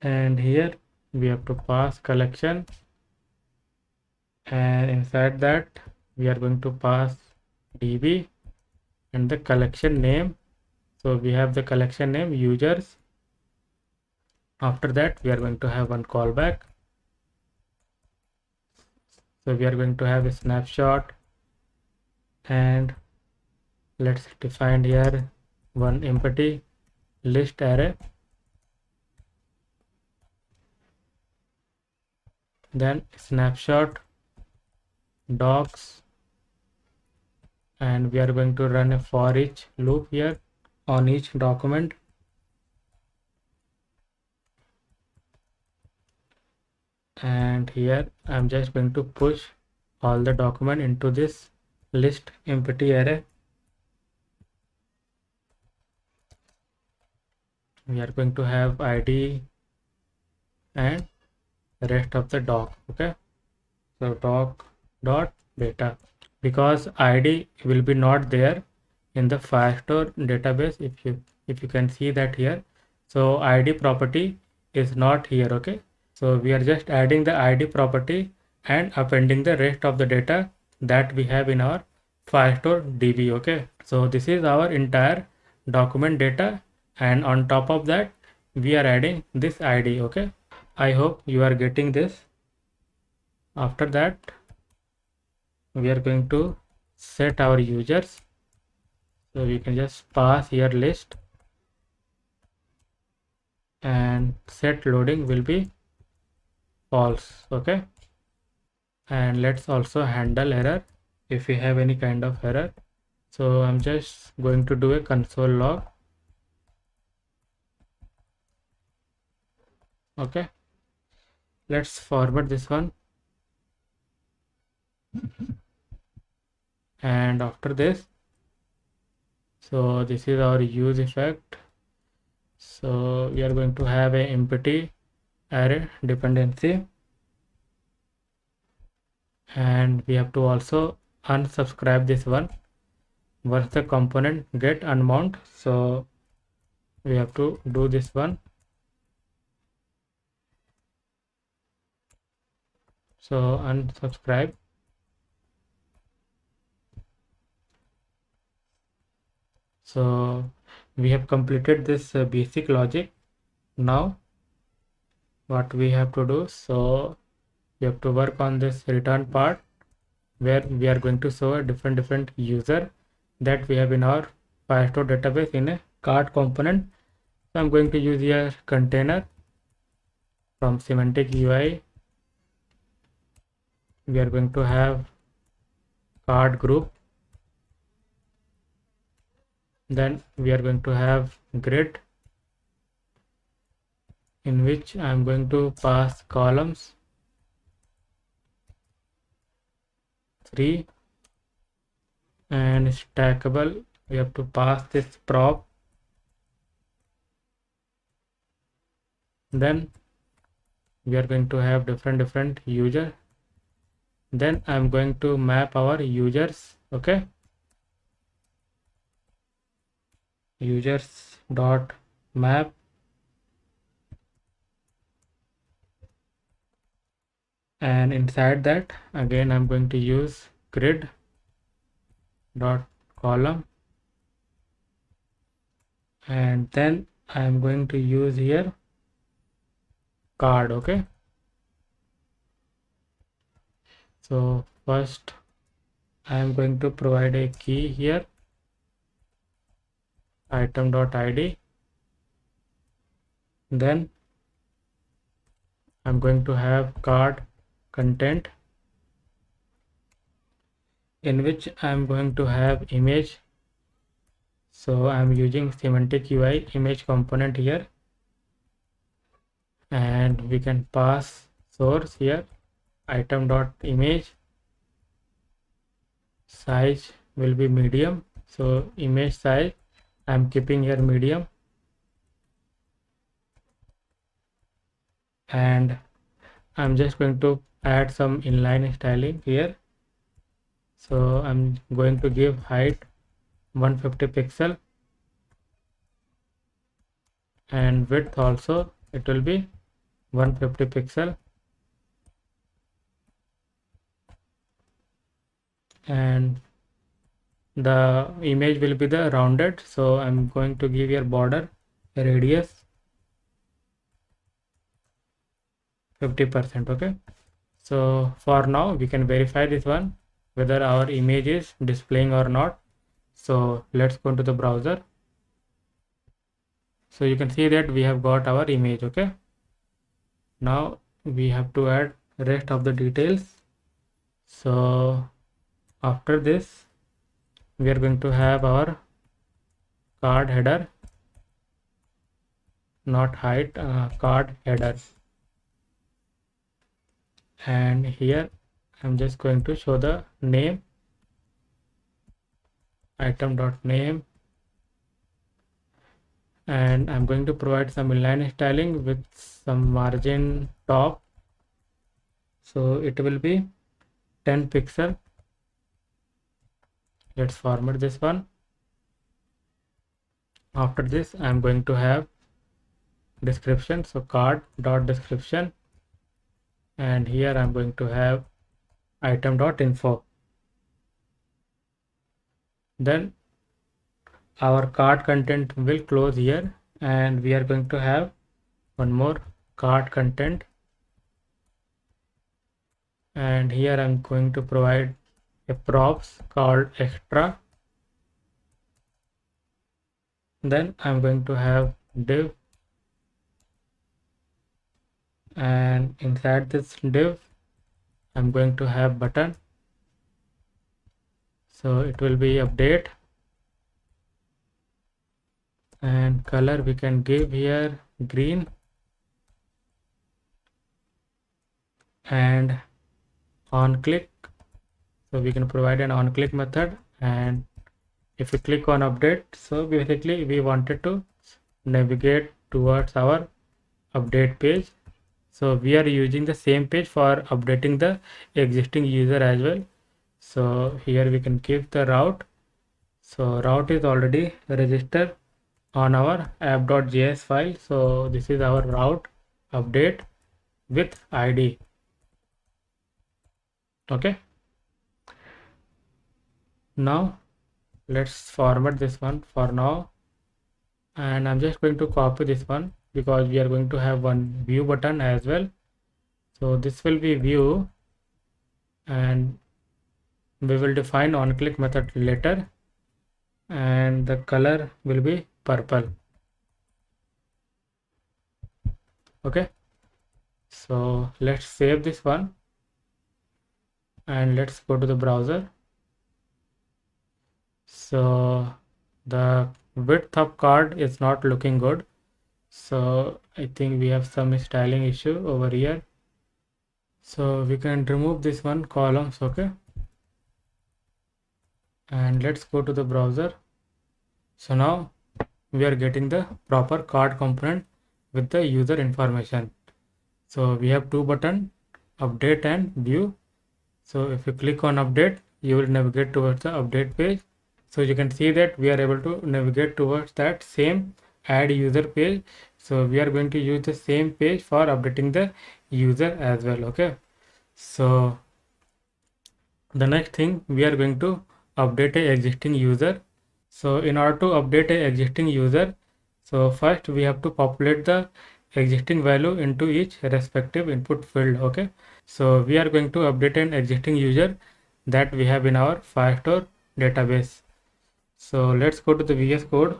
and here we have to pass collection, and inside that we are going to pass db and the collection name. So we have the collection name users. After that we are going to have one callback. So we are going to have a snapshot, and let's define here one empty list array. Then snapshot docs, and we are going to run a for each loop here on each document. And here I'm just going to push all the document into this list empty array. We are going to have id and rest of the doc. Okay, so doc dot data, because id will be not there in the Firestore database. If you can see that here, so id property is not here. Okay, so we are just adding the id property and appending the rest of the data that we have in our Firestore db. Okay, so this is our entire document data, and on top of that we are adding this id. Okay, I hope you are getting this. After that we are going to set our users. So we can just pass here list, and set loading will be false. Okay, and let's also handle error if we have any kind of error. So I'm just going to do a console log. Okay, let's format this one, and after this, so this is our use effect. So we are going to have a empty array dependency, and we have to also unsubscribe this one once the component get unmount. So we have to do this one. So unsubscribe. So we have completed this basic logic. Now what we have to do, so we have to work on this return part, where we are going to show a different user that we have in our Firestore database in a card component. So I'm going to use here container from semantic UI. We are going to have card group. Then we are going to have grid, in which I am going to pass columns 3, and stackable we have to pass this prop. Then we are going to have different user. Then I'm going to map our users. Okay, users dot map, and inside that again I'm going to use grid dot column, and then I'm going to use here card. Okay, so first I am going to provide a key here, item.id. Then I'm going to have card content, in which I'm going to have image. So I'm using semantic UI image component here, and we can pass source here, item.image, size will be medium. So image size I'm keeping here medium, and I'm just going to add some inline styling here. So I'm going to give height 150 pixel, and width also it will be 150 pixel, and the image will be the rounded. So I'm going to give your border radius 50%. Okay, so for now we can verify this one whether our image is displaying or not. So let's go to the browser. So you can see that we have got our image. Okay, now we have to add rest of the details. So after this we are going to have our card header, not height, card header, and here I'm just going to show the name, item.name, and I'm going to provide some inline styling with some margin top. So it will be 10 pixel. Let's format this one. After this I'm going to have description, so card dot description, and here I'm going to have item dot info. Then our card content will close here, and we are going to have one more card content, and here I'm going to provide a props called extra. Then I'm going to have div, and inside this div I'm going to have button, so it will be update, and color we can give here green, and on click, so we can provide an on click method, and if we click on update, so basically we wanted to navigate towards our update page. So we are using the same page for updating the existing user as well. So here we can give the route. So route is already registered on our app.js file. So this is our route update with ID. Okay, now let's format this one for now, and I'm just going to copy this one because we are going to have one view button as well. So this will be view, and we will define on click method later, and the color will be purple. Okay, so let's save this one, and let's go to the browser. So the width of card is not looking good, so I think we have some styling issue over here. So we can remove this one columns. Okay, and let's go to the browser. So now we are getting the proper card component with the user information. So we have two buttons, update and view. So if you click on update, you will navigate towards the update page. So you can see that we are able to navigate towards that same add user page. So we are going to use the same page for updating the user as well. Okay, so the next thing, we are going to update a existing user. So in order to update a existing user, so first we have to populate the existing value into each respective input field. Okay, so we are going to update an existing user that we have in our Firestore database. So let's go to the VS Code.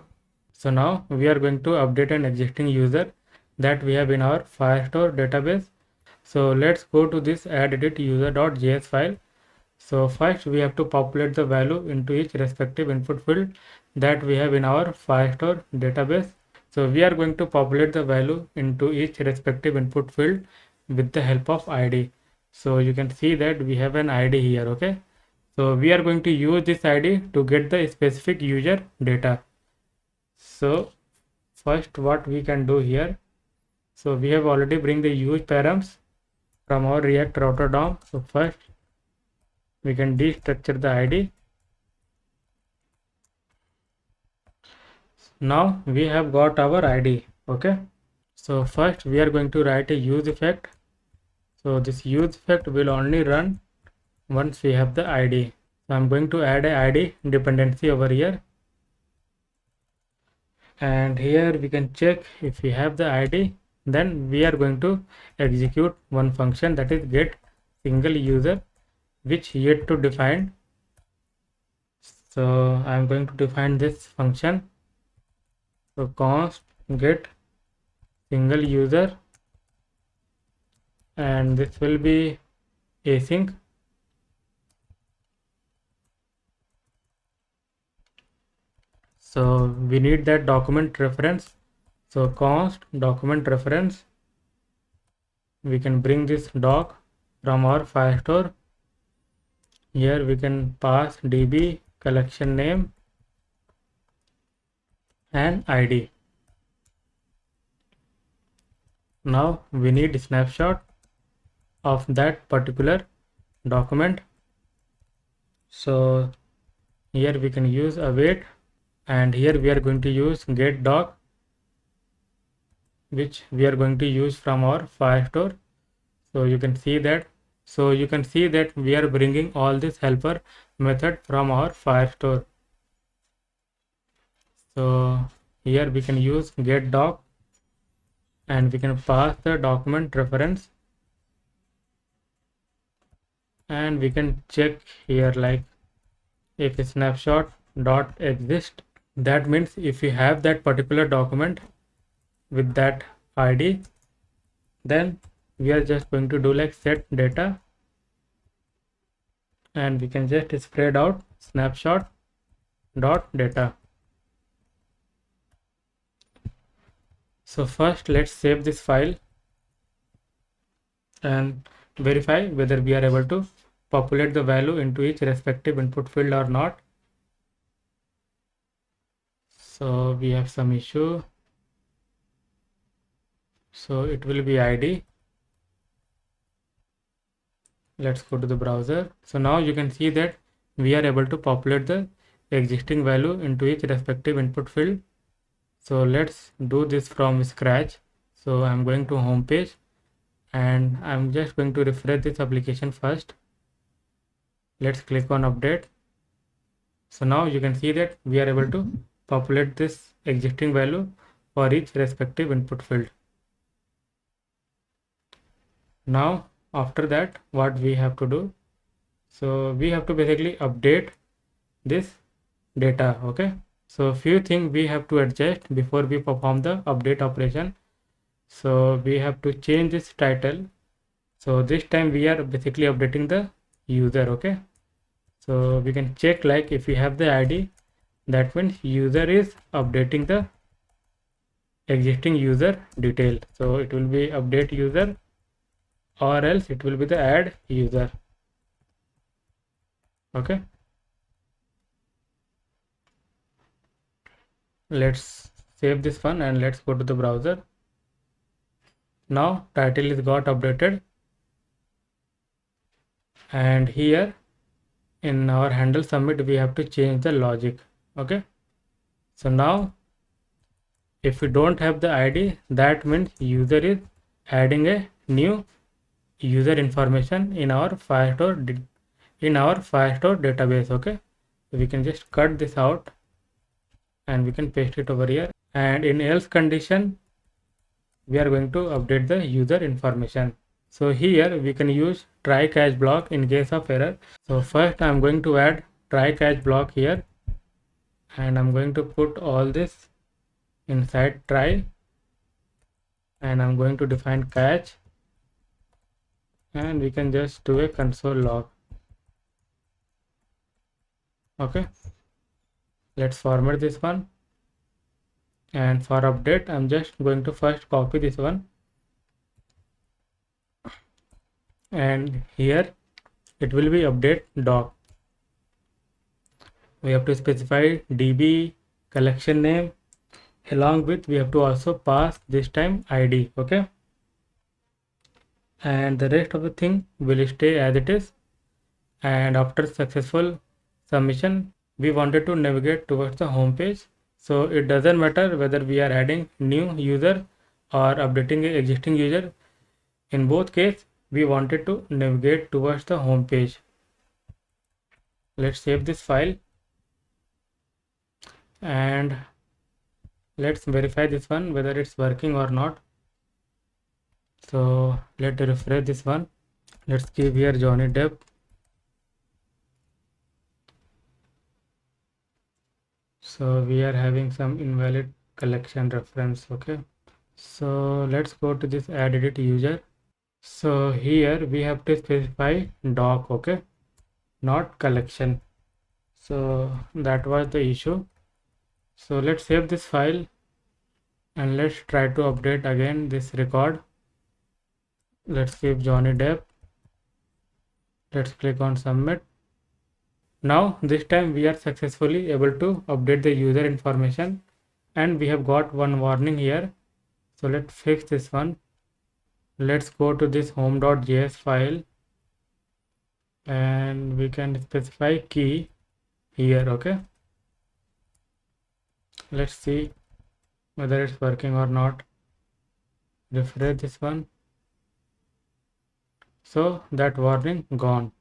So now we are going to update an existing user that we have in our Firestore database. So let's go to this add edit user.js file. So first we have to populate the value into each respective input field that we have in our Firestore database. So we are going to populate the value into each respective input field with the help of ID. So you can see that we have an ID here, okay? So we are going to use this ID to get the specific user data. So first what we can do here, so we have already bring the use params from our React router DOM. So first we can destructure the ID. Now we have got our ID, okay? So first we are going to write a use effect. So this use effect will only run once we have the ID. So I'm going to add a ID dependency over here. And here we can check if we have the ID, then we are going to execute one function, that is get single user, which yet to define. So I'm going to define this function. So const get single user, and this will be async. So we need that document reference. So const document reference, we can bring this doc from our Firestore. Here we can pass db collection name and ID. Now we need a snapshot of that particular document. So here we can use await, and here we are going to use get doc, which we are going to use from our Firestore. So you can see that. So you can see that we are bringing all this helper method from our Firestore. So here we can use get doc, and we can pass the document reference, and we can check here like if a snapshot dot exist, that means if we have that particular document with that ID, then we are just going to do like set data, and we can just spread out snapshot dot data. So first let's save this file and verify whether we are able to populate the value into each respective input field or not. So we have some issue. So it will be ID. Let's go to the browser. So now you can see that we are able to populate the existing value into each respective input field. So let's do this from scratch. So I'm going to home page, and I'm just going to refresh this application first. Let's click on update. So now you can see that we are able to populate this existing value for each respective input field. Now after that, what we have to do, so we have to basically update this data, okay? So few things we have to adjust before we perform the update operation. So we have to change this title. So this time we are basically updating the user, okay? So we can check like if we have the ID, that means user is updating the existing user detail. So it will be update user, or else it will be the add user, okay? Let's save this one and let's go to the browser. Now title is got updated, and here in our handle submit we have to change the logic, okay? So now if we don't have the ID, that means user is adding a new user information in our Firestore database, okay? So we can just cut this out and we can paste it over here, and in else condition we are going to update the user information. So here we can use try catch block in case of error. So first I'm going to add try catch block here, and I'm going to put all this inside try, and I'm going to define catch, and we can just do a console log. Okay, let's format this one, and for update I'm just going to first copy this one, and here it will be update doc. We have to specify db collection name, along with we have to also pass this time id. Okay, and the rest of the thing will stay as it is. And after successful submission, we wanted to navigate towards the home page. So it doesn't matter whether we are adding new user or updating an existing user. In both cases, we wanted to navigate towards the home page. Let's save this file, and let's verify this one whether it's working or not. So let's refresh this one. Let's give here Johnny Depp. So we are having some invalid collection reference. Okay, so let's go to this add edit user. So here we have to specify doc. Okay, not collection. So that was the issue. So let's save this file, and let's try to update again this record. Let's give Johnny Depp. Let's click on submit. Now this time we are successfully able to update the user information, and we have got one warning here. So let's fix this one. Let's go to this home.js file, and we can specify key here. Okay, let's see whether it's working or not. Refresh this one. So that warning gone.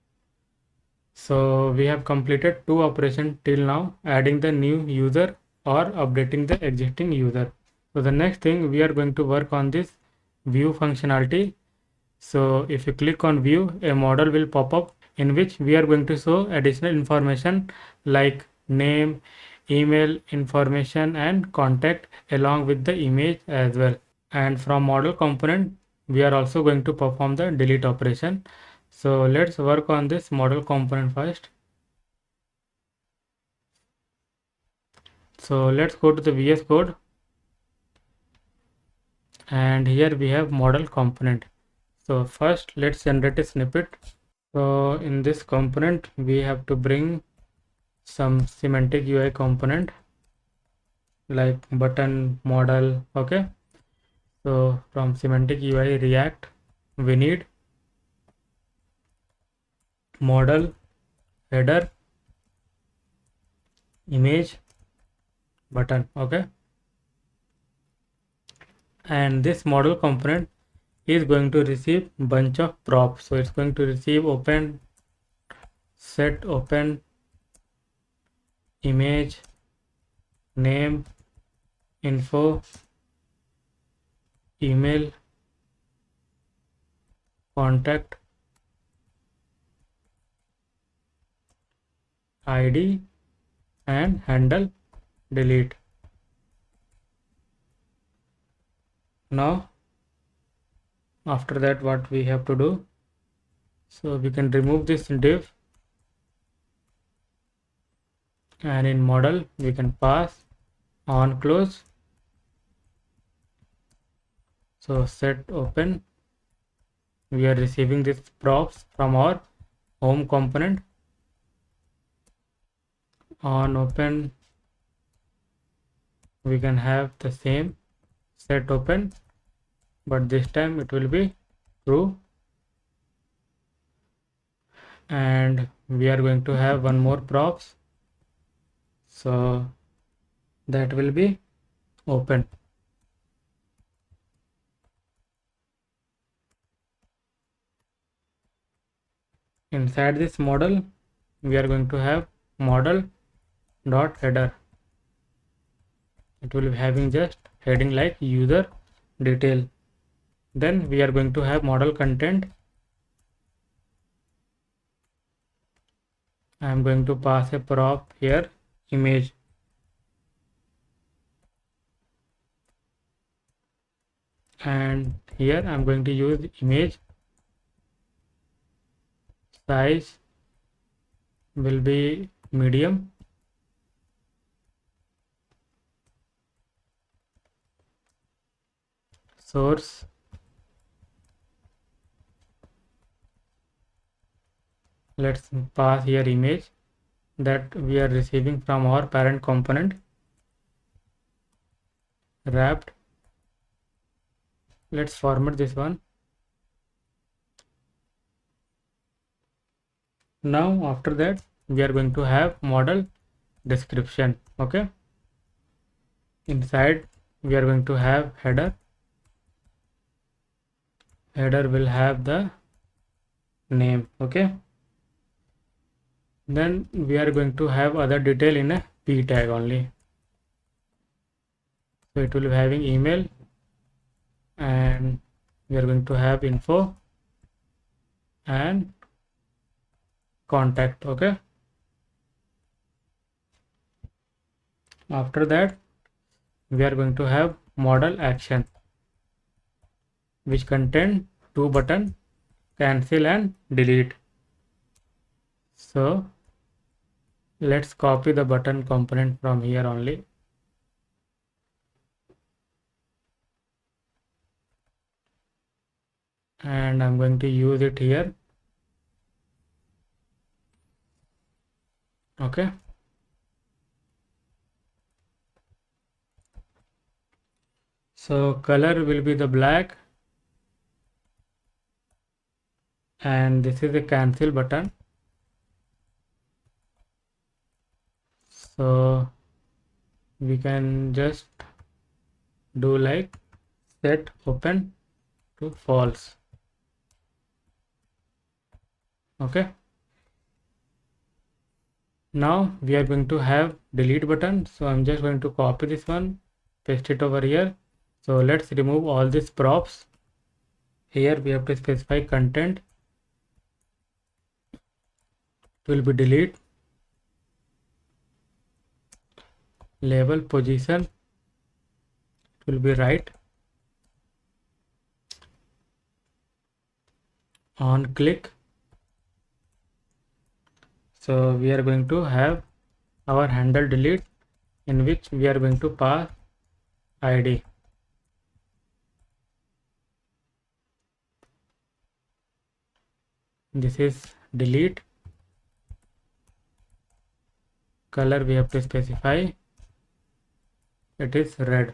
So we have completed two operations till now, adding the new user or updating the existing user. So the next thing we are going to work on this view functionality. So if you click on view, a model will pop up in which we are going to show additional information like name, email information, and contact, along with the image as well. And from model component, we are also going to perform the delete operation. So let's work on this model component first. So let's go to the VS Code, and here we have model component. So first let's generate a snippet. So in this component we have to bring some semantic UI component like button model. Okay, so from semantic UI React we need model, header, image, button. Okay, and this model component is going to receive bunch of props. So it's going to receive open, set open, image, name, info, email, contact, id, and handle delete. Now after that what we have to do, so we can remove this div, and in model we can pass on close. So set open, we are receiving this props from our home component. On open we can have the same set open, but this time it will be true. And we are going to have one more props, so that will be open. Inside this model we are going to have model dot header. It will be having just heading like user detail. Then we are going to have model content. I am going to pass a prop here, image. And here I am going to use image. size will be medium, source let's pass here image that we are receiving from our parent component. Wrapped, let's format this one. Now after that we are going to have model description. Okay, inside we are going to have header will have the name. Okay, then we are going to have other detail in a p tag only. So it will be having email, and we are going to have info and contact. Okay, after that we are going to have model action, which contain two button, cancel and delete. So let's copy the button component from here only. And I'm going to use it here. Okay, so color will be the black, and this is the cancel button. So we can just do like set open to false. Okay, now we are going to have delete button. So I'm just going to copy this one, paste it over here. So let's remove all these props. Here we have to specify content, it will be delete, label position, it will be right, on click. So we are going to have our handle delete, in which we are going to pass ID. This is delete. Color we have to specify, it is red.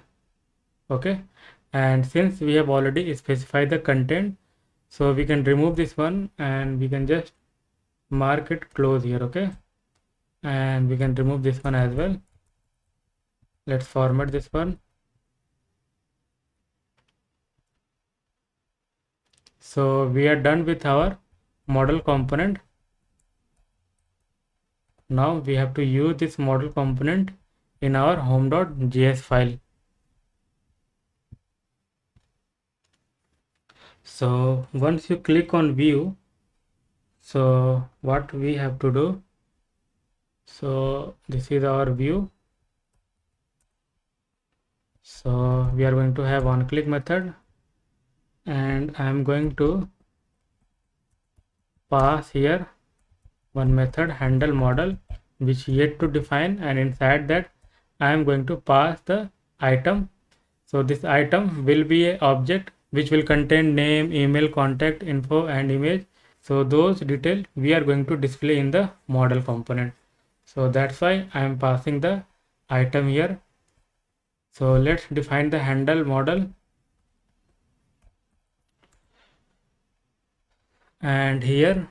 Okay, and since we have already specified the content, so we can remove this one and we can just mark it close here. Okay, and we can remove this one as well. Let's format this one. So we are done with our model component. Now we have to use this model component in our home.js file. So once you click on view, so what we have to do, so this is our view. So we are going to have on click method, and I am going to pass here one method handle model, which yet to define, and inside that I am going to pass the item. So this item will be an object which will contain name, email, contact info and image. So those details we are going to display in the model component. So that's why I am passing the item here. So let's define the handle model, and here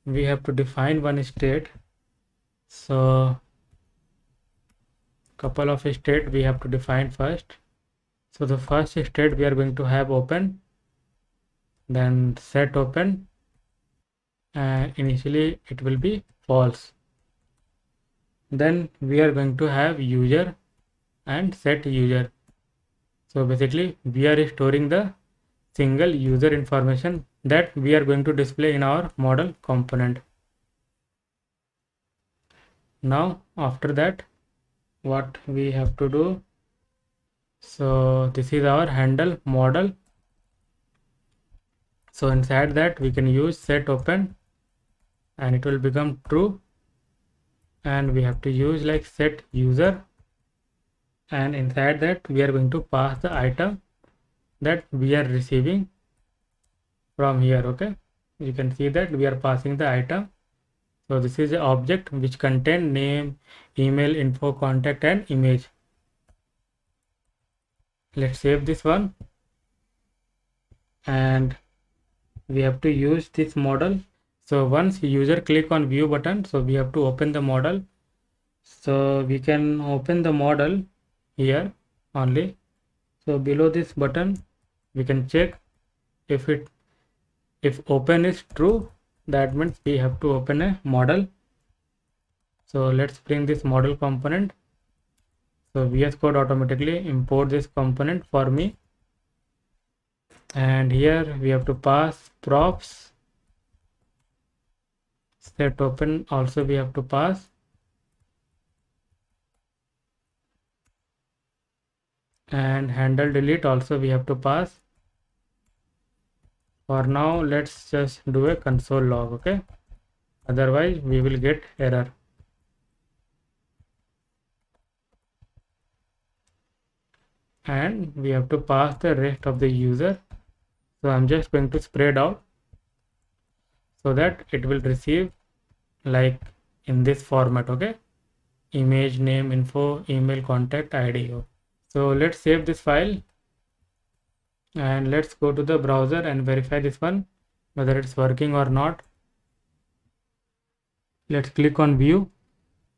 we have to define one state. So couple of state we have to define first. So the first state we are going to have open, then set open, and initially it will be false. Then we are going to have user and set user. So basically we are storing the single user information that we are going to display in our model component. Now after that, what we have to do, so this is our handle model. So inside that we can use set open, and it will become true, and we have to use like set user, and inside that we are going to pass the item that we are receiving from here. Okay, you can see that we are passing the item. So this is an object which contain name, email, info, contact and image. Let's save this one, and we have to use this model. So once user click on view button, so we have to open the model. So we can open the model here only. So below this button we can check if open is true, that means we have to open a model. So let's bring this model component. So VS Code automatically import this component for me, and here we have to pass props. Set open also we have to pass, and handle delete also we have to pass. For now let's just do a console log, okay, otherwise we will get error. And we have to pass the rest of the user. So I'm just going to spread out so that it will receive like in this format, okay, image, name, info, email, contact, id. So let's save this file, and let's go to the browser and verify this one whether it's working or not. Let's click on view.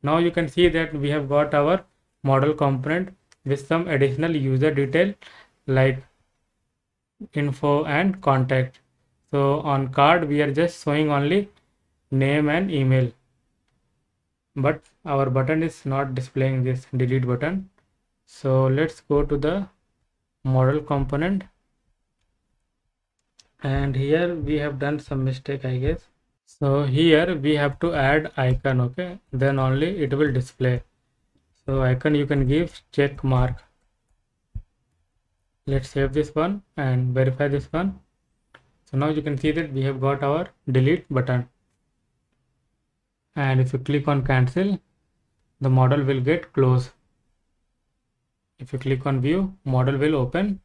Now you can see that we have got our model component with some additional user detail like info and contact. So on card we are just showing only name and email, but our button is not displaying this delete button. So let's go to the model component, and here we have done some mistake, I guess. So here we have to add icon, okay, then only it will display. So icon you can give check mark. Let's save this one and verify this one. So now you can see that we have got our delete button, and if you click on cancel, the model will get closed. If you click on view, model will open.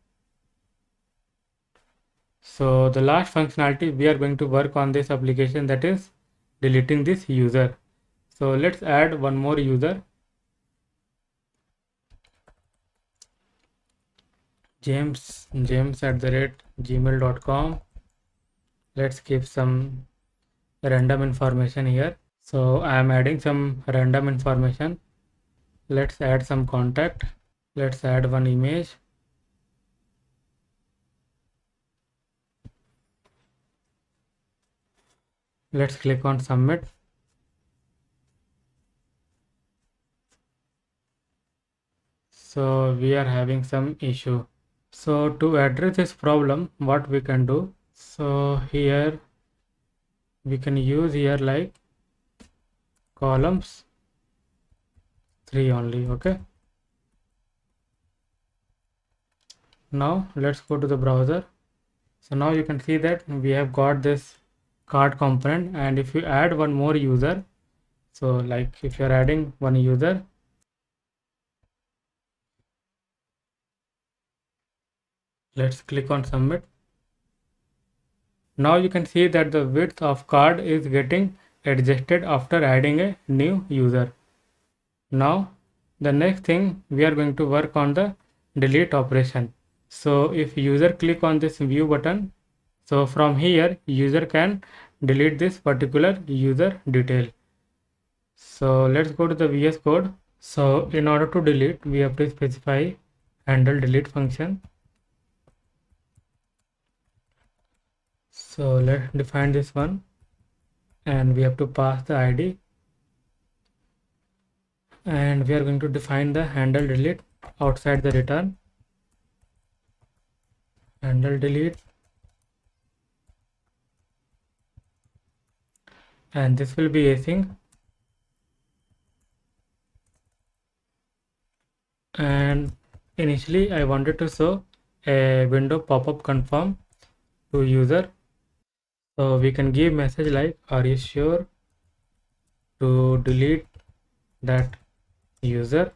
So the last functionality we are going to work on this application, that is deleting this user. So let's add one more user, james@gmail.com. Let's keep some random information here. So I am adding some random information. Let's add some contact. Let's add one image. Let's click on submit. So we are having some issue. So to address this problem, what we can do, so here we can use here like columns 3 only, okay. Now let's go to the browser. So now you can see that we have got this card component, and if you add one more user, so like if you're adding one user, let's click on submit. Now you can see that the width of card is getting adjusted after adding a new user. Now the next thing we are going to work on the delete operation. So if user click on this view button, so from here user can delete this particular user detail. So let's go to the VS Code. So in order to delete, we have to specify handle delete function. So let's define this one, and we have to pass the ID, and we are going to define the handle delete outside the return. Handle delete, and this will be async, and initially I wanted to show a window pop-up confirm to user. So we can give message like, are you sure to delete that user,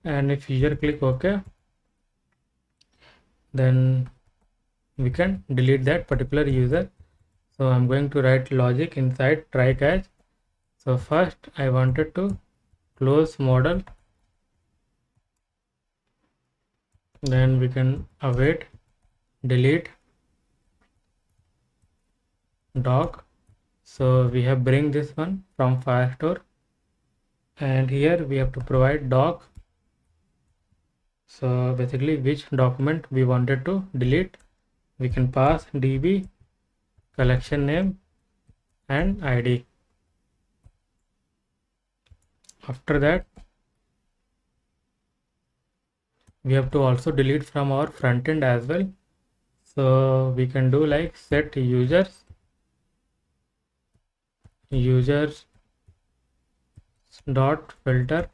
and if user click OK, then we can delete that particular user. So I'm going to write logic inside try catch. So first I wanted to close model, then we can await delete doc. So we have bring this one from Firestore, and here we have to provide doc. So basically which document we wanted to delete, we can pass db collection name and id. After that we have to also delete from our front end as well. So we can do like set users dot filter,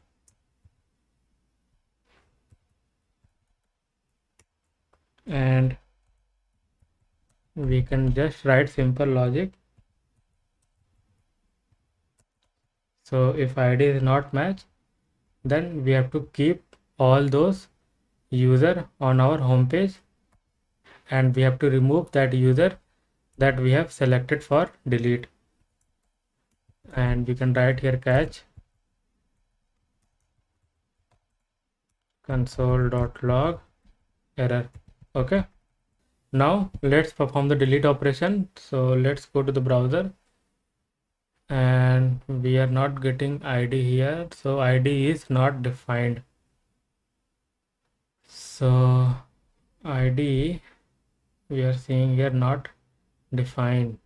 and we can just write simple logic. So if id is not match, then we have to keep all those user on our home page, and we have to remove that user that we have selected for delete. And we can write here catch console.log error. Okay, now let's perform the delete operation. So let's go to the browser, and we are not getting id here, so id is not defined. So id we are seeing here not defined.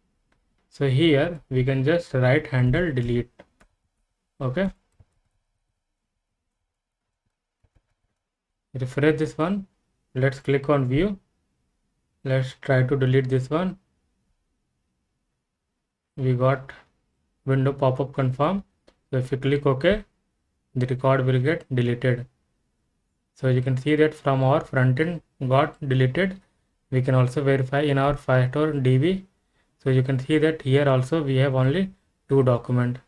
So here we can just write handle delete. Okay, refresh this one, let's click on view, let's try to delete this one. We got window pop-up confirm. So if you click OK, the record will get deleted. So you can see that from our front end got deleted. We can also verify in our Firestore DB. So you can see that here also we have only 2 documents,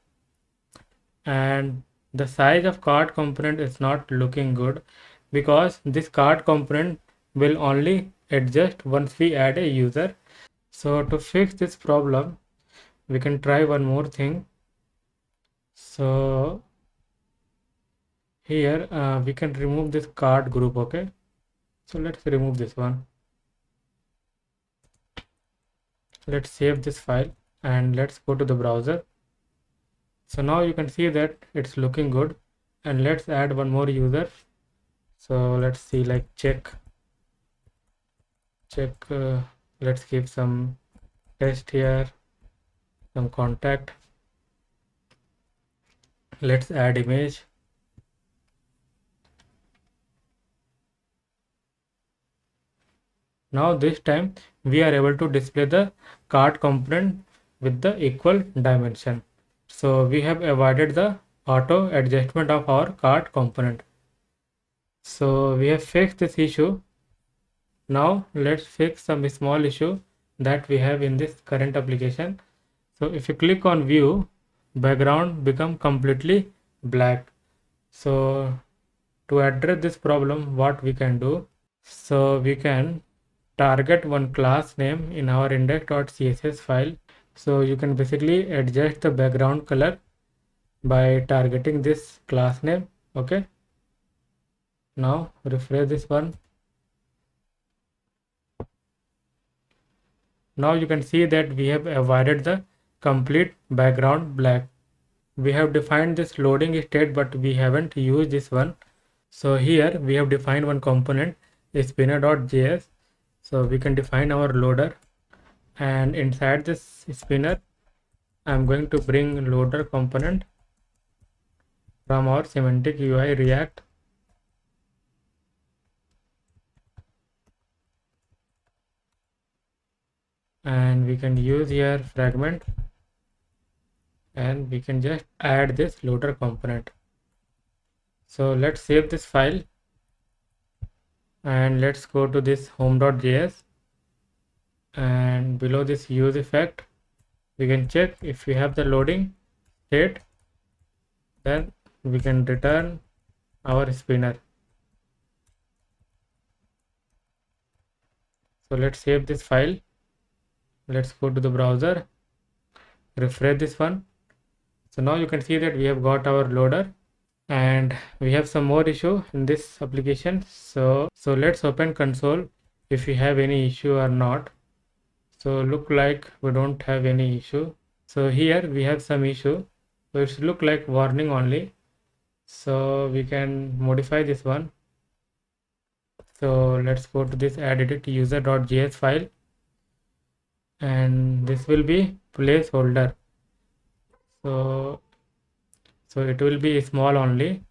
and the size of card component is not looking good because this card component will only adjust once we add a user. So to fix this problem, we can try one more thing. So here we can remove this card group. Okay, so let's remove this one. Let's save this file and let's go to the browser. So now you can see that it's looking good, and let's add one more user. So let's see, like check let's give some test here, some contact, let's add image. Now this time we are able to display the card component with the equal dimension. So we have avoided the auto adjustment of our card component. So we have fixed this issue. Now let's fix some small issue that we have in this current application. So if you click on view, background become completely black. So to address this problem, what we can do? So we can target one class name in our index.css file. So you can basically adjust the background color by targeting this class name. Okay, now refresh this one. Now you can see that we have avoided the complete background black. We have defined this loading state, but we haven't used this one. So here we have defined one component, spinner.js. So we can define our loader, and inside this spinner I'm going to bring loader component from our semantic UI React. And we can use here fragment, and we can just add this loader component. So let's save this file, and let's go to this home.js, and below this use effect we can check if we have the loading. state, then we can return our spinner. So let's save this file. Let's go to the browser, refresh this one. So now you can see that we have got our loader, and we have some more issue in this application. So let's open console if we have any issue or not. So look like we don't have any issue. So here we have some issue, so it's look like warning only. So we can modify this one. So let's go to this add edit user.js file, and this will be placeholder. So it will be small only.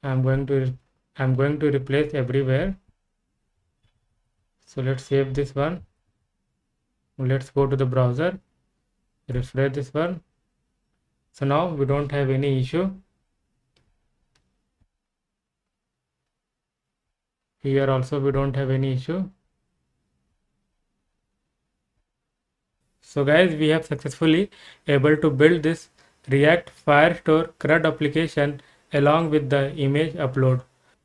I'm going to replace everywhere. So let's save this one. Let's go to the browser, refresh this one. So now we don't have any issue. Here also we don't have any issue. So guys, we have successfully able to build this React Firestore CRUD application along with the image upload.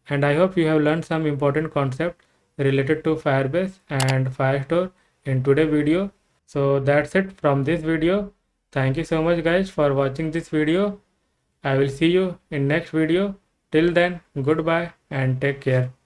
And I hope you have learned some important concept related to Firebase and Firestore in today's video. So that's it from this video. Thank you so much guys for watching this video. I will see you in next video. Till then, goodbye and take care.